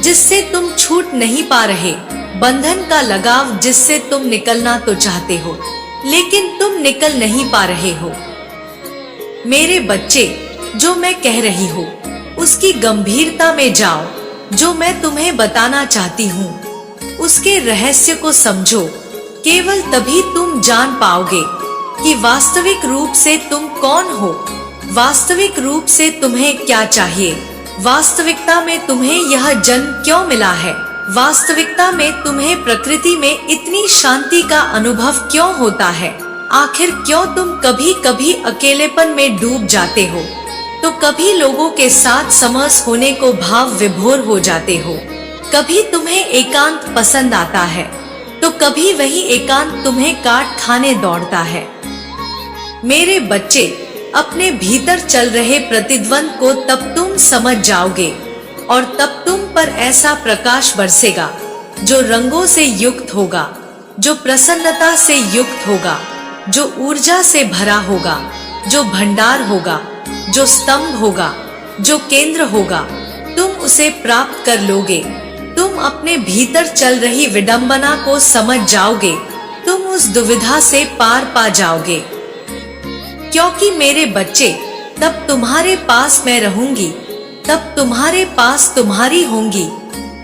जिससे तुम छूट नहीं पा रहे, बंधन का लगाव जिससे तुम निकलना तो चाहते हो लेकिन तुम निकल नहीं पा रहे हो। मेरे बच्चे, जो मैं कह रही हूँ उसकी गंभीरता में जाओ। जो मैं तुम्हें बताना चाहती हूँ उसके रहस्य को समझो। केवल तभी तुम जान पाओगे कि वास्तविक रूप से तुम कौन हो, वास्तविक रूप से तुम्हें क्या चाहिए, वास्तविकता में तुम्हें यह जन्म क्यों मिला है, वास्तविकता में तुम्हें प्रकृति में इतनी शांति का अनुभव क्यों होता है। आखिर क्यों तुम कभी कभी अकेलेपन में डूब जाते हो, तो कभी लोगों के साथ समरस होने को भाव विभोर हो जाते हो। कभी तुम्हें एकांत पसंद आता है तो कभी वही एकांत तुम्हें काट खाने दौड़ता है। मेरे बच्चे, अपने भीतर चल रहे प्रतिद्वंद को तब तुम समझ जाओगे और तब तुम पर ऐसा प्रकाश बरसेगा जो रंगों से युक्त होगा, जो प्रसन्नता से युक्त होगा, जो ऊर्जा से भरा होगा, जो भंडार होगा, जो स्तंभ होगा, जो केंद्र होगा। तुम उसे प्राप्त कर लोगे। तुम अपने भीतर चल रही विडंबना को समझ जाओगे। तुम उस दुविधा से पार पा जाओगे। क्योंकि मेरे बच्चे, तब तुम्हारे पास मैं रहूंगी, तब तुम्हारे पास तुम्हारी होंगी,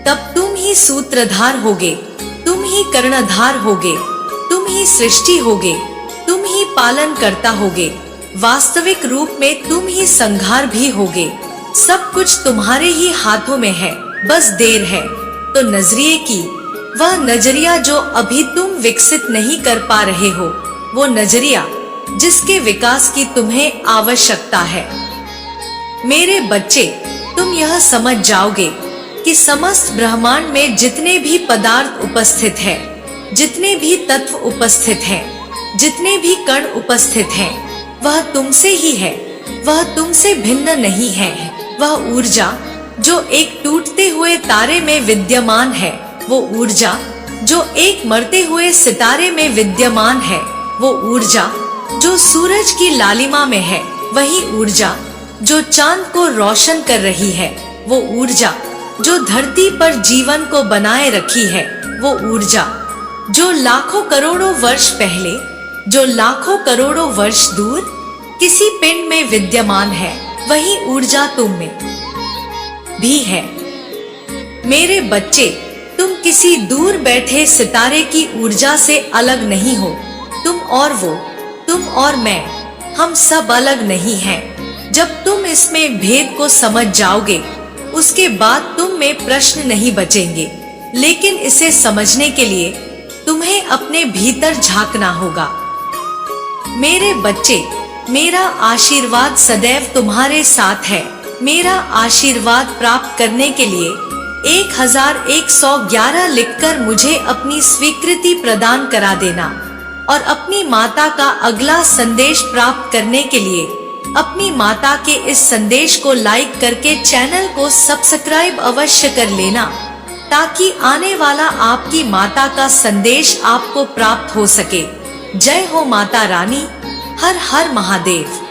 तब तुम ही सूत्रधार होगे, तुम ही कर्णधार होगे, तुम ही सृष्टि होगे, तुम ही पालन करता होगे। वास्तविक रूप में तुम ही संहार भी होगे। सब कुछ तुम्हारे ही हाथों में है, बस देर है तो नजरिए की। वह नजरिया जो अभी तुम विकसित नहीं कर पा रहे हो, वो नजरिया जिसके विकास की तुम्हें आवश्यकता है। मेरे बच्चे, तुम यह समझ जाओगे कि समस्त ब्रह्मांड में जितने भी पदार्थ उपस्थित हैं, जितने भी तत्व उपस्थित हैं, जितने भी कण उपस्थित हैं, वह तुमसे ही है। वह तुमसे भिन्न नहीं है। वह ऊर्जा जो एक टूटते हुए तारे में विद्यमान है, वो ऊर्जा जो एक मरते हुए सितारे में विद्यमान है, वो ऊर्जा जो सूरज की लालिमा में है, वही ऊर्जा जो चांद को रोशन कर रही है, वो ऊर्जा जो धरती पर जीवन को बनाए रखी है, वो ऊर्जा जो लाखों करोड़ों वर्ष पहले, जो लाखों करोड़ों वर्ष दूर किसी पिंड में विद्यमान है, वही ऊर्जा तुम में भी है। मेरे बच्चे, तुम किसी दूर बैठे सितारे की ऊर्जा से अलग नहीं हो। तुम और वो, तुम और मैं, हम सब अलग नहीं हैं। जब तुम इसमें भेद को समझ जाओगे, उसके बाद तुम में प्रश्न नहीं बचेंगे। लेकिन इसे समझने के लिए तुम्हें अपने भीतर झांकना होगा। मेरे बच्चे, मेरा आशीर्वाद सदैव तुम्हारे साथ है। मेरा आशीर्वाद प्राप्त करने के लिए 1111 लिखकर मुझे अपनी स्वीकृति प्रदान करा देना और अपनी माता का अगला संदेश प्राप्त करने के लिए अपनी माता के इस संदेश को लाइक करके चैनल को सब्सक्राइब अवश्य कर लेना, ताकि आने वाला आपकी माता का संदेश आपको प्राप्त हो सके। जय हो माता रानी। हर हर महादेव।